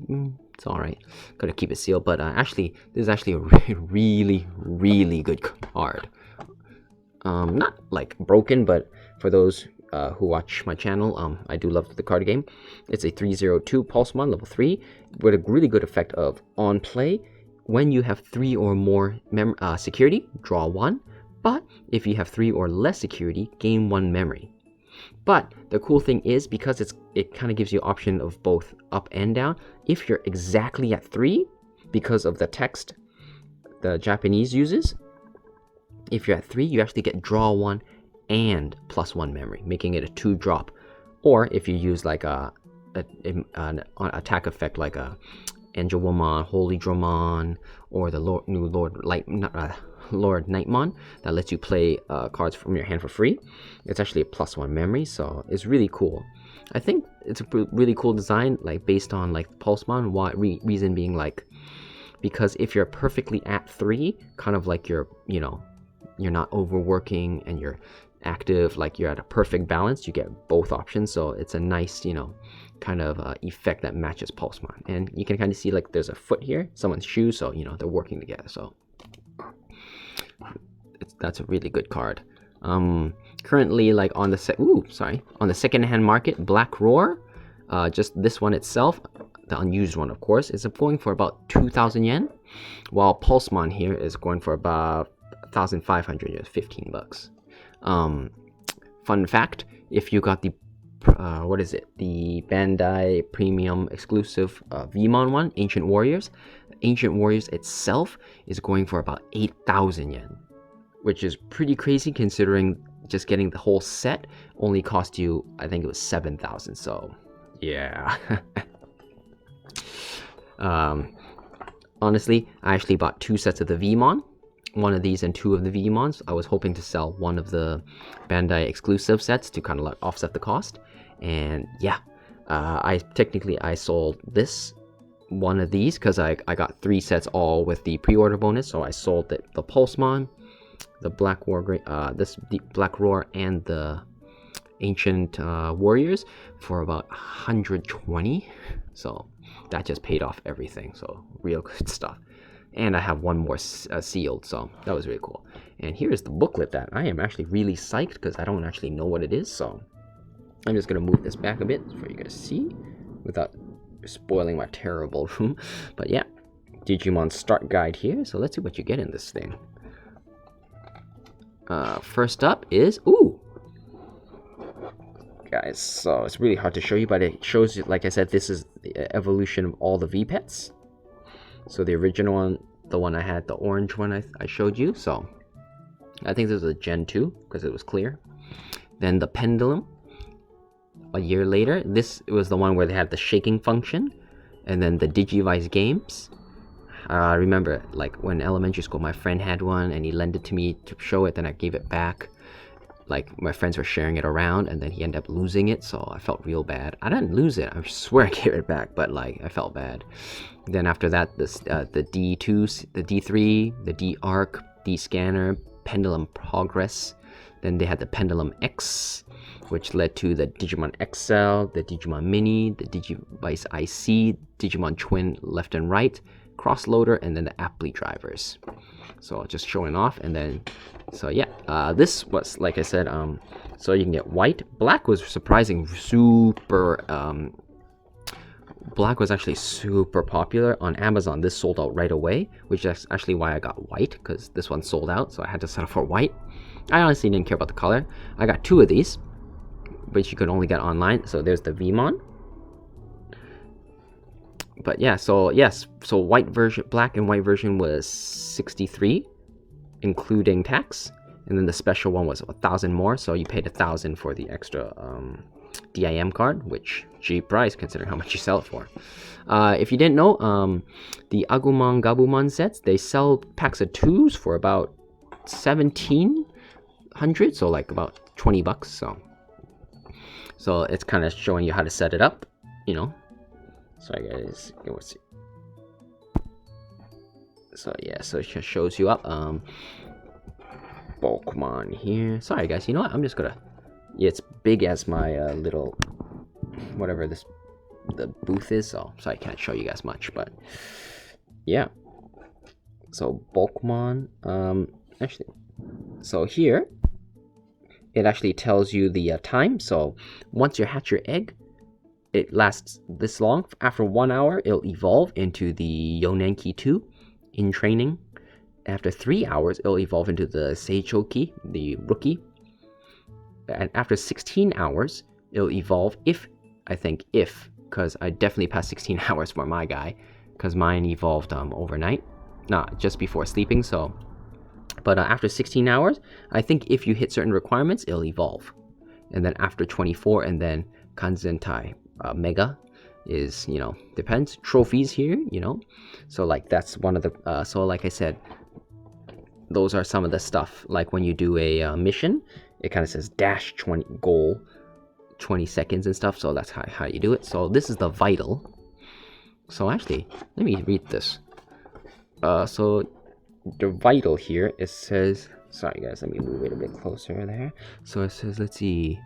It's alright. Gotta keep it sealed, but actually, this is actually a really good card. Not like broken, but for those who watch my channel, I do love the card game. It's a 302 Pulsemon, level 3, with a really good effect of on play. When you have 3 or more security, draw 1. But if you have 3 or less security, gain 1 memory. But the cool thing is, because it kind of gives you option of both up and down. If you're exactly at 3, because of the text the Japanese uses, if you're at 3, you actually get draw 1 and +1 memory, making it a 2-drop. Or if you use like an attack effect like a Angewomon, Holy Dramon, or the new Lord Nightmon that lets you play cards from your hand for free. It's actually a +1 memory, so it's really cool. I think it's a really cool design, like based on like Pulsemon. Reason being like, because if you're perfectly at 3, kind of like you're not overworking and you're active, like you're at a perfect balance, you get both options. So it's a nice, kind of effect that matches Pulsemon. And you can kind of see like there's a foot here, someone's shoe, so they're working together. So that's a really good card. Currently, like on the second-hand market, Black Roar, just this one itself, the unused one, of course, is going for about 2,000 yen, while Pulsemon here is going for about 1,500 yen, 15 bucks. Fun fact: if you got the the Bandai Premium exclusive Vmon one, Ancient Warriors itself is going for about 8,000 yen, which is pretty crazy considering just getting the whole set only cost you, I think it was 7,000. So yeah. Honestly, I actually bought 2 sets of the Vmon, one of these and 2 of the Vmons. I was hoping to sell one of the Bandai exclusive sets to kind of like offset the cost. And yeah, I sold this one of these because I got 3 sets all with the pre-order bonus. So I sold the Pulsemon, the Black the Black Roar, and the Ancient Warriors for about 120. So that just paid off everything. So real good stuff. And I have one more sealed, so that was really cool. And here's the booklet that I am actually really psyched because I don't actually know what it is. So I'm just gonna move this back a bit for you guys to see without spoiling my terrible room. But yeah, Digimon Start guide here. So let's see what you get in this thing. First up is guys. So it's really hard to show you, but it shows you, like I said, this is the evolution of all the V-pets. So the original one, the one I had, the orange one I showed you. So I think this is a Gen 2 because it was clear. Then the Pendulum. A year later, this was the one where they had the shaking function. And then the Digivice games. I remember, like, when elementary school, my friend had one and he lent it to me to show it, then I gave it back. Like, my friends were sharing it around, and then he ended up losing it, so I felt real bad. I didn't lose it, I swear I gave it back, but, like, I felt bad. Then after that, the D2, the D3, the D-Arc, D-Scanner, Pendulum Progress. Then they had the Pendulum X, which led to the Digimon XL, the Digimon Mini, the Digivice IC, Digimon Twin left and right, Crossloader, and then the Apply drivers. So just showing off. And then, so yeah, this was, like I said, so you can get white. Black was surprising, super, black was actually super popular on Amazon. This sold out right away, which is actually why I got white, because this one sold out, so I had to settle for white. I honestly didn't care about the color. I got 2 of these, but you could only get online. So there's the Vmon. But yeah, so yes, so white version, black and white version was 63, including tax, and then the special one was 1,000 more. So you paid 1,000 for the extra DIM card, which cheap price considering how much you sell it for. If you didn't know, the Agumon Gabumon sets, they sell packs of 2s for about 1,700, so like about 20 bucks. So it's kind of showing you how to set it up, Sorry guys, let's see. So yeah, so it just shows you up. Pokemon here. Sorry guys, you know what? I'm just gonna It's big as my little, whatever the booth is, so I can't show you guys much, but yeah. So Bulkmon, actually, so here it actually tells you the time. So once you hatch your egg, it lasts this long. After 1 hour, it'll evolve into the Yonenki 2 in training. After 3 hours, it'll evolve into the Seichoki, the rookie. And after 16 hours, it'll evolve if, because I definitely passed 16 hours for my guy, because mine evolved overnight, not just before sleeping, so. But after 16 hours, I think if you hit certain requirements, it'll evolve. And then after 24, and then Kanzentai Mega is, depends. Trophies here, So like that's one of the, so like I said, those are some of the stuff. Like when you do a mission, it kind of says dash 20 goal 20 seconds and stuff. So that's how you do it. So this is the Vital. So actually, let me read this. So the Vital here, it says, sorry guys, let me move it a bit closer there. So it says, let's see,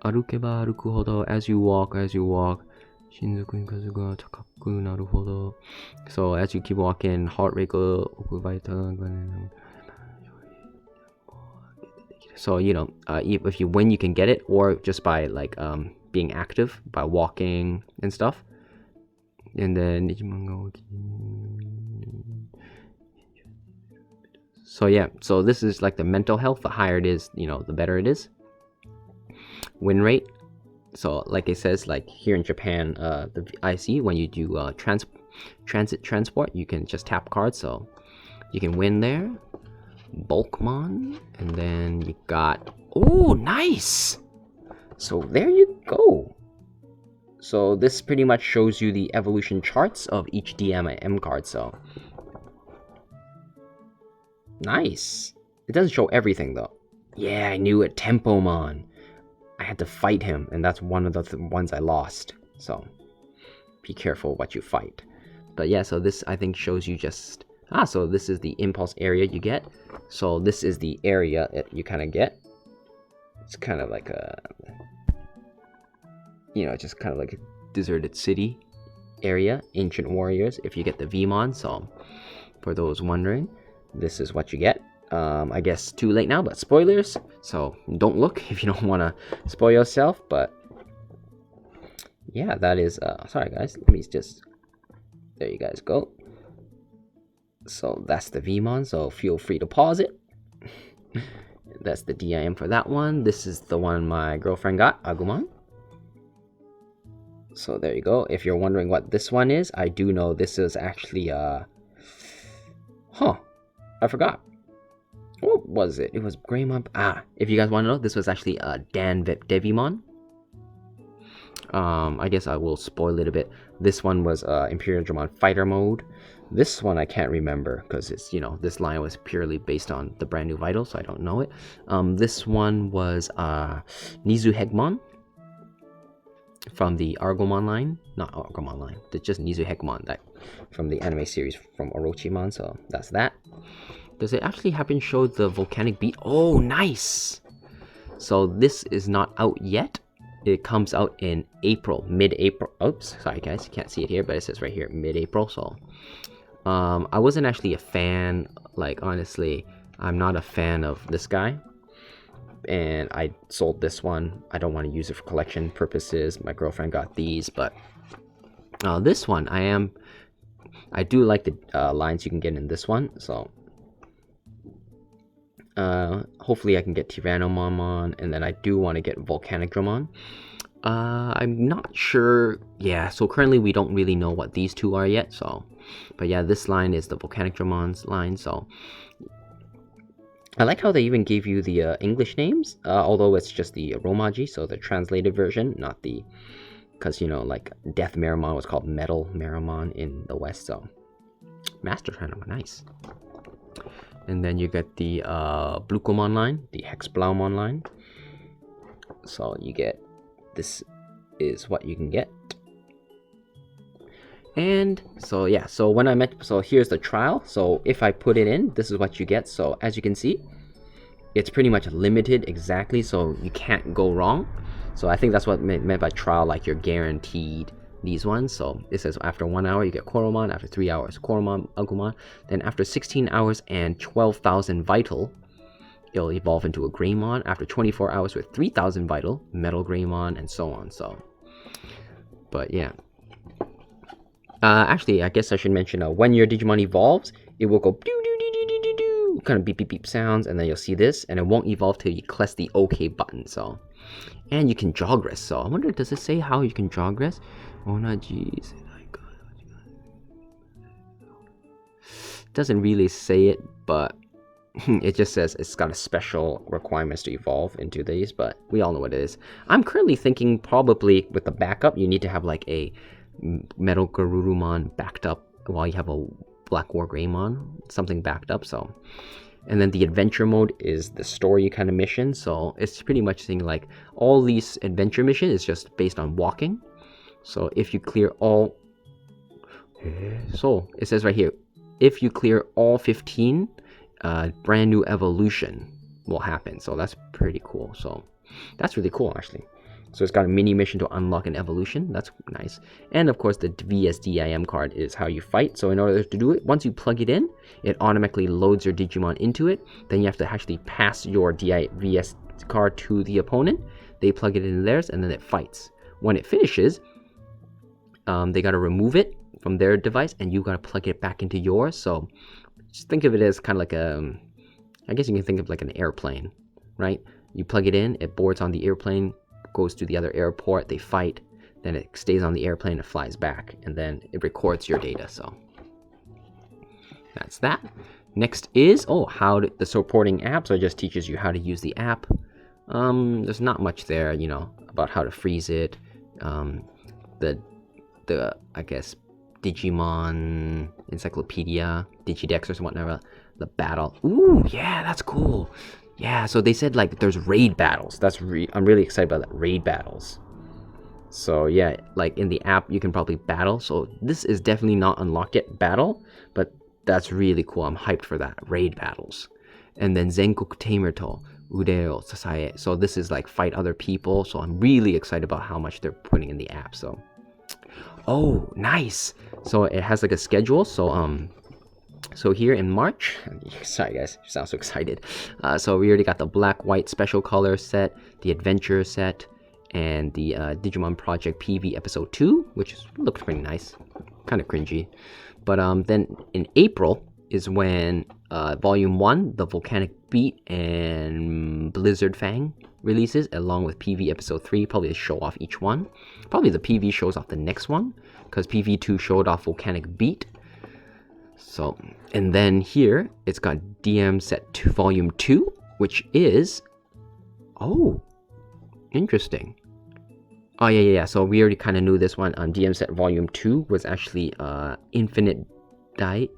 Arukeba aruku hodo, as you walk, shinzuku ni kazu ga takaku naru hodo. So as you keep walking, heart rate go vital. So if you win, you can get it, or just by like being active by walking and stuff. And then so yeah, so this is like the mental health. The higher it is, the better it is. Win rate. So like it says, like here in Japan, the IC, when you do transport, you can just tap cards, so you can win there. Bulkmon, and then you got, oh nice. So there you go. So this pretty much shows you the evolution charts of each DM and M card, so nice. It doesn't show everything though. Yeah, I knew it. Tempomon. I had to fight him, and that's one of the ones I lost. So be careful what you fight. But yeah, so this I think shows you just so this is the impulse area you get. So this is the area that you kind of get. It's kind of like a, just kind of like a deserted city area, ancient warriors, if you get the Vmon. So for those wondering, this is what you get. I guess too late now, but spoilers, so don't look if you don't want to spoil yourself. But yeah, that is sorry guys, let me just, there you guys go. So that's the Vmon, so feel free to pause it. That's the DIM for that one. This is the one my girlfriend got, Agumon. So there you go. If you're wondering what this one is, I do know this is actually I forgot. What was it? It was Greymon. If you guys want to know, this was actually Dan Devimon. I guess I will spoil it a bit. This one was Imperial Dramon Fighter Mode. This one I can't remember because it's, this line was purely based on the brand new Vital, so I don't know it. This one was Nizu Hegmon from the Argomon line. Not Argomon line, it's just Nizu Hegmon, that from the anime series from Orochimon, so that's that. Does it actually happen to show the volcanic beat? Oh, nice! So this is not out yet. It comes out in April, mid-April. Oops, sorry guys, you can't see it here, but it says right here, mid-April. So I wasn't actually a fan, like honestly, I'm not a fan of this guy. And I sold this one. I don't want to use it for collection purposes. My girlfriend got these, but this one, I do like the lines you can get in this one, so hopefully I can get Tyrannomon, and then I do want to get Volcanic Dramon. I'm not sure. Yeah, so currently we don't really know what these two are yet, so but yeah, this line is the Volcanic Dramon's line. So I like how they even gave you the English names, although it's just the Romaji, so the translated version, not the, because like Death Meramon was called Metal Meramon in the West. So Master Tyrannomon, nice. And then you get the Blukomon line, the Hexblaumon line. So you get, this is what you can get. And so yeah, so when I met, so here's the trial. So if I put it in, this is what you get. So as you can see, it's pretty much limited exactly, so you can't go wrong. So I think that's what meant by trial, like you're guaranteed these ones. So it says after 1 hour you get Koromon, after 3 hours Koromon, Agumon, then after 16 hours and 12,000 Vital, it'll evolve into a Greymon. After 24 hours with 3,000 Vital, MetalGarurumon, and so on. So, but yeah. Actually, I guess I should mention when your Digimon evolves, it will go kind of beep beep beep sounds, and then you'll see this, and it won't evolve till you press the OK button. So, and you can jogress. So I wonder, does it say how you can jogress? Oh no, jeez. Doesn't really say it, but it just says it's got a special requirements to evolve into these, but we all know what it is. I'm currently thinking probably with the backup, you need to have like a MetalGarurumon backed up while you have a Black WarGreymon, something backed up. So, and then the adventure mode is the story kind of mission. So it's pretty much saying like all these adventure missions is just based on walking. So if you clear all, so it says right here, if you clear all 15, brand new evolution will happen. So that's pretty cool. So that's really cool actually. So it's got a mini mission to unlock an evolution. That's nice. And of course the VSDIM card is how you fight. So in order to do it, once you plug it in, it automatically loads your Digimon into it. Then you have to actually pass your VS card to the opponent. They plug it in theirs and then it fights. When it finishes, they got to remove it from their device and you got to plug it back into yours. So just think of it as kind of like a, I guess you can think of like an airplane, right? You plug it in, it boards on the airplane, goes to the other airport, they fight, then it stays on the airplane, it flies back, and then it records your data. So that's that. Next is, the supporting app. So it just teaches you how to use the app. There's not much there, you know, about how to freeze it. The I guess Digimon Encyclopedia, Digidex or whatever, the battle. Ooh, yeah, that's cool. Yeah, so they said like there's raid battles. I'm really excited about that, raid battles. So yeah, like in the app you can probably battle. So this is definitely not unlocked yet, battle, but that's really cool. I'm hyped for that, raid battles. And then Zenkoku Tamerto Ude o Sasae. So this is like fight other people. So I'm really excited about how much they're putting in the app. So, oh, nice. So it has like a schedule. So here in March, sorry guys, you sound so excited. So we already got the black white special color set, the adventure set, and the Digimon Project PV episode 2, which looks pretty nice, kind of cringy. But then in April is when Volume 1, the Volcanic Beat and Blizzard Fang releases, along with PV episode 3, probably to show off each one. Probably the PV shows off the next one, because PV2 showed off Volcanic Beat. So, and then here, it's got DM Set 2, Volume 2, which is, oh, interesting. Oh, yeah, so we already kind of knew this one. DM Set Volume 2 was actually Infinite Tide.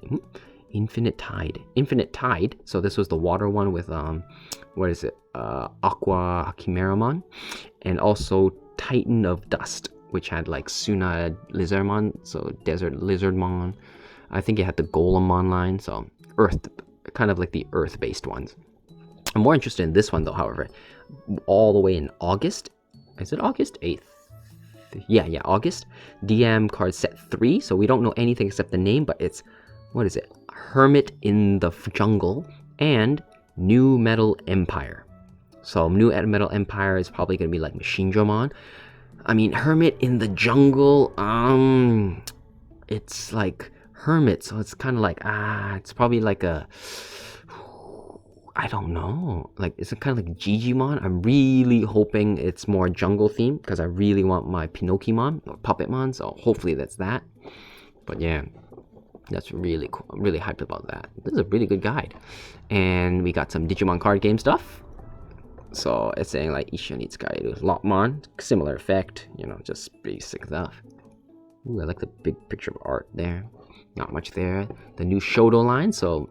So this was the water one with, what is it, Aqua Chimeramon, and also Titan of Dust, which had like Suna Lizardmon, so Desert Lizardmon. I think it had the Golemon line, so Earth, kind of like the Earth-based ones. I'm more interested in this one though, however. All the way in August. Is it August 8th? Yeah, August. DM card set 3, so we don't know anything except the name, but it's, what is it? Hermit in the Jungle and New Metal Empire. So New Metal Empire is probably going to be like Machinedramon. I mean, Hermit in the Jungle, it's like Hermit, so it's kind of like, it's probably like a, I don't know, like it's kind of like Digimon. I'm really hoping it's more jungle themed because I really want my Pinocchimon or Puppetmon, so hopefully that's that. But yeah, that's really cool. I'm really hyped about that. This is a really good guide. And we got some Digimon card game stuff. So it's saying like Isha needs guide with Lopmon, similar effect, you know, just basic stuff. Ooh, I like the big picture of art there. Not much there. The new Shodo line, so...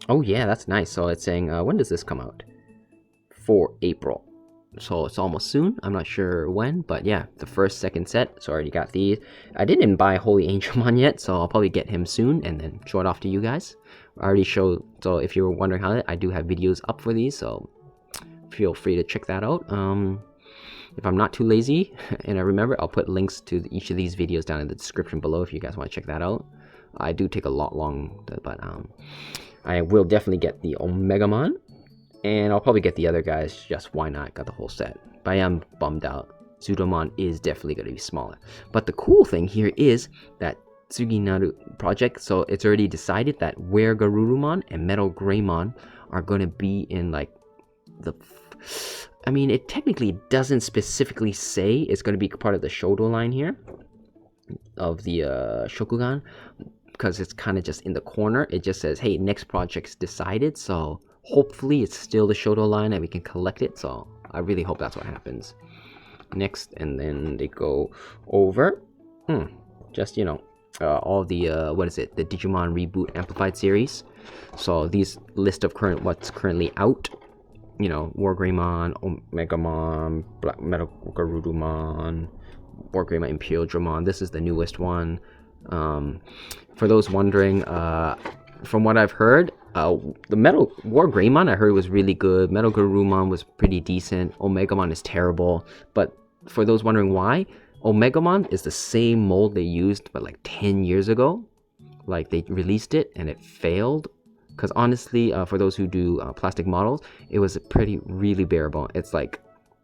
Oh yeah, that's nice. So it's saying, when does this come out? For April. so it's almost soon. I'm not sure when, but yeah, the first, second set. So I already got these. I didn't buy Holy Angewomon yet, so I'll probably get him soon and then show it off to you guys. I already showed, so if you were wondering how I do have videos up for these, so feel free to check that out. If I'm not too lazy and I remember, I'll put links to each of these videos down in the description below if you guys want to check that out. I do take a lot long, but I will definitely get the Omegamon, and I'll probably get the other guys, just why not, got the whole set. But I am bummed out. Zudomon is definitely going to be smaller. But the cool thing here is that Tsuginaru project, so it's already decided that WarGreymon and MetalGarurumon are going to be in like the... I mean, it technically doesn't specifically say it's going to be part of the Shodo line here of the Shokugan, because it's kind of just in the corner. It just says, hey, next project's decided, so hopefully it's still the Shodo line and we can collect it. So I really hope that's what happens. Next, and then they go over just, you know, all the what is it, the Digimon Reboot Amplified series. So these list of what's currently out, you know, WarGreymon, Omegamon, MetalGarurumon, WarGreymon MetalGarurumon. This is the newest one. For those wondering, from what I've heard, the WarGreymon I heard was really good. MetalGarurumon was pretty decent. Omegamon is terrible. But for those wondering why, Omegamon is the same mold they used but like 10 years ago. Like they released it and it failed. Because honestly, for those who do plastic models, it was really bearable. It's like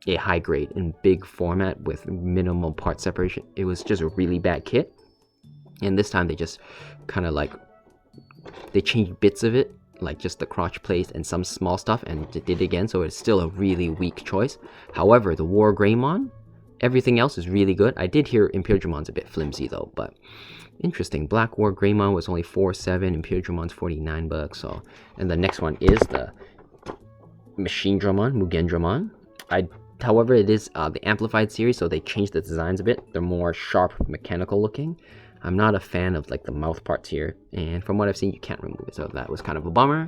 a high grade in big format with minimal part separation. It was just a really bad kit. And this time they just kind of like, they changed bits of it, like just the crotch plate and some small stuff, and did it again. So it's still a really weak choice. However, the WarGreymon, everything else is really good. I did hear MetalGarurumon's a bit flimsy though, but interesting. Black WarGreymon was only $47, MetalGarurumon's $49. So, and the next one is the Mugendramon. However, it is the Amplified series, so they changed the designs a bit. They're more sharp, mechanical looking. I'm not a fan of like the mouth parts here, and from what I've seen, you can't remove it, so that was kind of a bummer.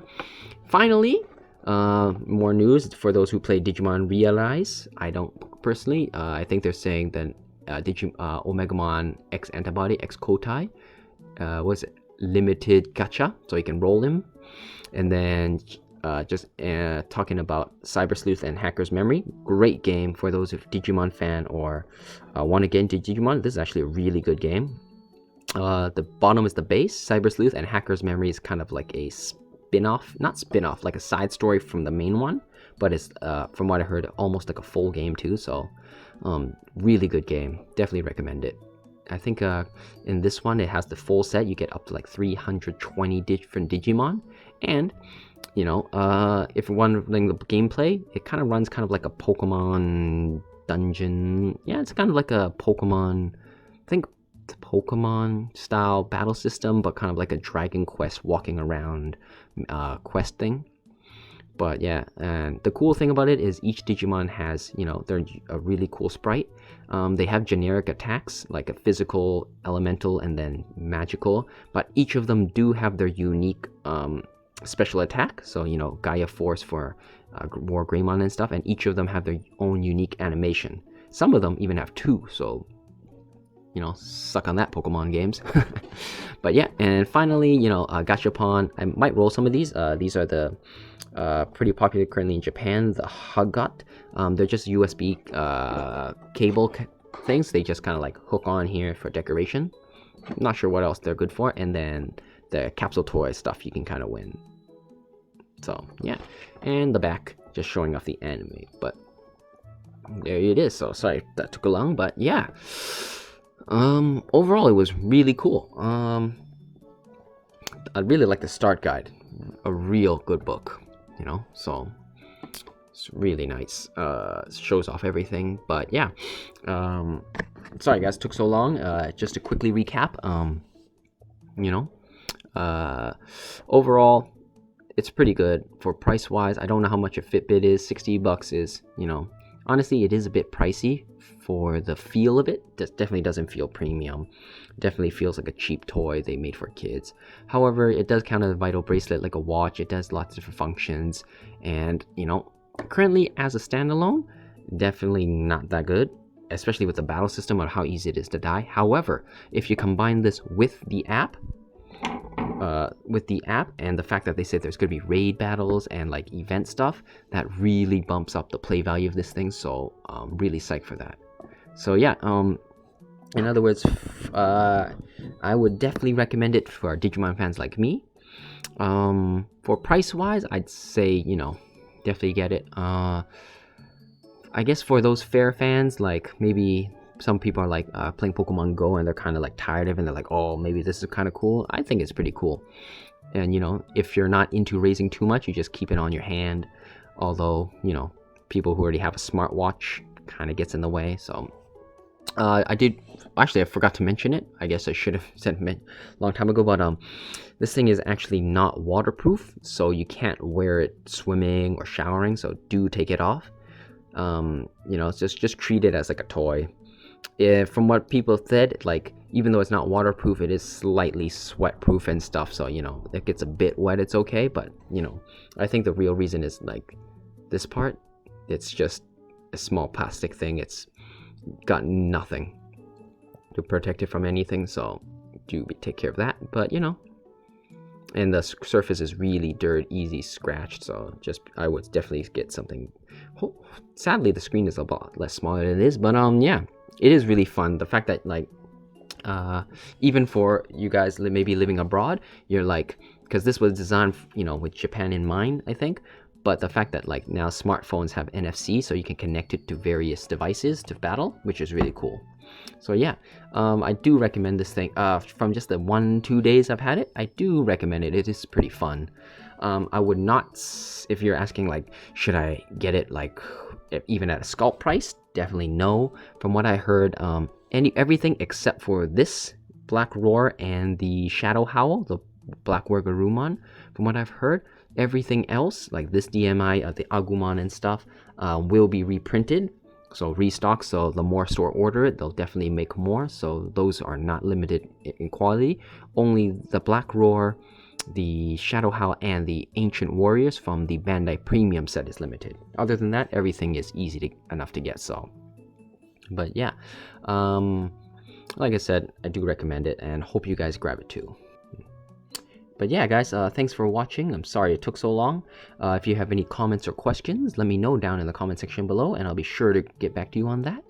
Finally, more news for those who play Digimon Realize. I don't personally. I think they're saying that Omegamon X Antibody X Kotai was it limited gacha, so you can roll him. And then just talking about Cyber Sleuth and Hacker's Memory, great game for those of Digimon fan or want to get into Digimon. This is actually a really good game. The bottom is the base. Cyber Sleuth and Hacker's Memory is kind of like a spin-off, not spin-off, like a side story from the main one, but it's from what I heard, almost like a full game too. So really good game, definitely recommend it. I think in this one it has the full set. You get up to like 320 different Digimon, and you know, if you're wondering the gameplay, it kind of runs kind of like a Pokemon dungeon. Yeah, it's kind of like a Pokemon, I think it's a Pokemon style battle system, but kind of like a Dragon Quest walking around quest thing. But yeah, and the cool thing about it is each Digimon has, you know, they're a really cool sprite. They have generic attacks, like a physical, elemental, and then magical. But each of them do have their unique special attack. So, you know, Gaia Force for WarGreymon and stuff. And each of them have their own unique animation. Some of them even have two, so, you know, suck on that, Pokemon games. But yeah, and finally, you know, Gachapon. I might roll some of these. These are the pretty popular currently in Japan, the Huggot. They're just USB cable things. They just kind of like hook on here for decoration. I'm not sure what else they're good for. And then the capsule toy stuff you can kind of win. So yeah, and the back just showing off the anime. But there it is. So sorry that took a long, but yeah. Overall it was really cool. I really like the start guide. A real good book, you know, so it's really nice. Shows off everything. But yeah, sorry guys, took so long. Just to quickly recap, you know, overall it's pretty good for price wise. I don't know how much a Fitbit is. $60 is, you know, honestly it is a bit pricey for the feel of it. This definitely doesn't feel premium. Definitely feels like a cheap toy they made for kids. However, it does count as a Vital Bracelet, like a watch. It does lots of different functions, and you know, currently as a standalone, definitely not that good, especially with the battle system on how easy it is to die. However, if you combine this with the app, and the fact that they said there's going to be raid battles and like event stuff, that really bumps up the play value of this thing. So really psyched for that. So yeah, in other words, I would definitely recommend it for Digimon fans like me. For price wise, I'd say, you know, definitely get it. I guess for those fair fans, like maybe some people are like playing Pokemon Go and they're kind of like tired of it and they're like, oh, maybe this is kind of cool. I think it's pretty cool. And you know, if you're not into raising too much, you just keep it on your hand. Although, you know, people who already have a smartwatch kind of gets in the way. So I forgot to mention it. I guess I should have said it a long time ago, but this thing is actually not waterproof, so you can't wear it swimming or showering, so do take it off. You know, it's just treat it as like a toy. From what people said, like, even though it's not waterproof, it is slightly sweat proof and stuff, so you know, if it gets a bit wet, it's okay. But you know, I think the real reason is like this part. It's just a small plastic thing. It's got nothing to protect it from anything, so do take care of that. But you know, and the surface is really dirt easy scratched, so just I would definitely get something. Sadly, the screen is a lot less smaller than it is, but yeah, it is really fun. The fact that like even for you guys maybe living abroad, you're like, because this was designed, you know, with Japan in mind, I think. But the fact that like now smartphones have NFC, so you can connect it to various devices to battle, which is really cool. So yeah, I do recommend this thing. From just the 1-2 days I've had it, I do recommend it. It is pretty fun. I would not, if you're asking like, should I get it like even at a scalp price? Definitely no. From what I heard, everything except for this Black Roar and the Shadow Howl, the Black WarGreymon, from what I've heard, everything else like this DMI, the Angewomon and stuff, will be reprinted, so restock. So the more store order it, they'll definitely make more. So those are not limited in quality. Only the Black Roar, the Shadow Howl, and the Ancient Warriors from the Bandai Premium set is limited. Other than that, everything is easy enough to get. So, but yeah, like I said, I do recommend it and hope you guys grab it too. But yeah, guys, thanks for watching. I'm sorry it took so long. If you have any comments or questions, let me know down in the comment section below, and I'll be sure to get back to you on that.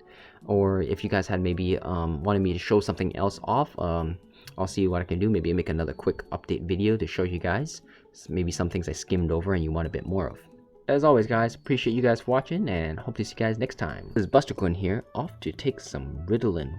Or if you guys had maybe wanted me to show something else off, I'll see what I can do. Maybe make another quick update video to show you guys. Maybe some things I skimmed over and you want a bit more of. As always, guys, appreciate you guys for watching, and hope to see you guys next time. This is Buster-kun here, off to take some Ritalin.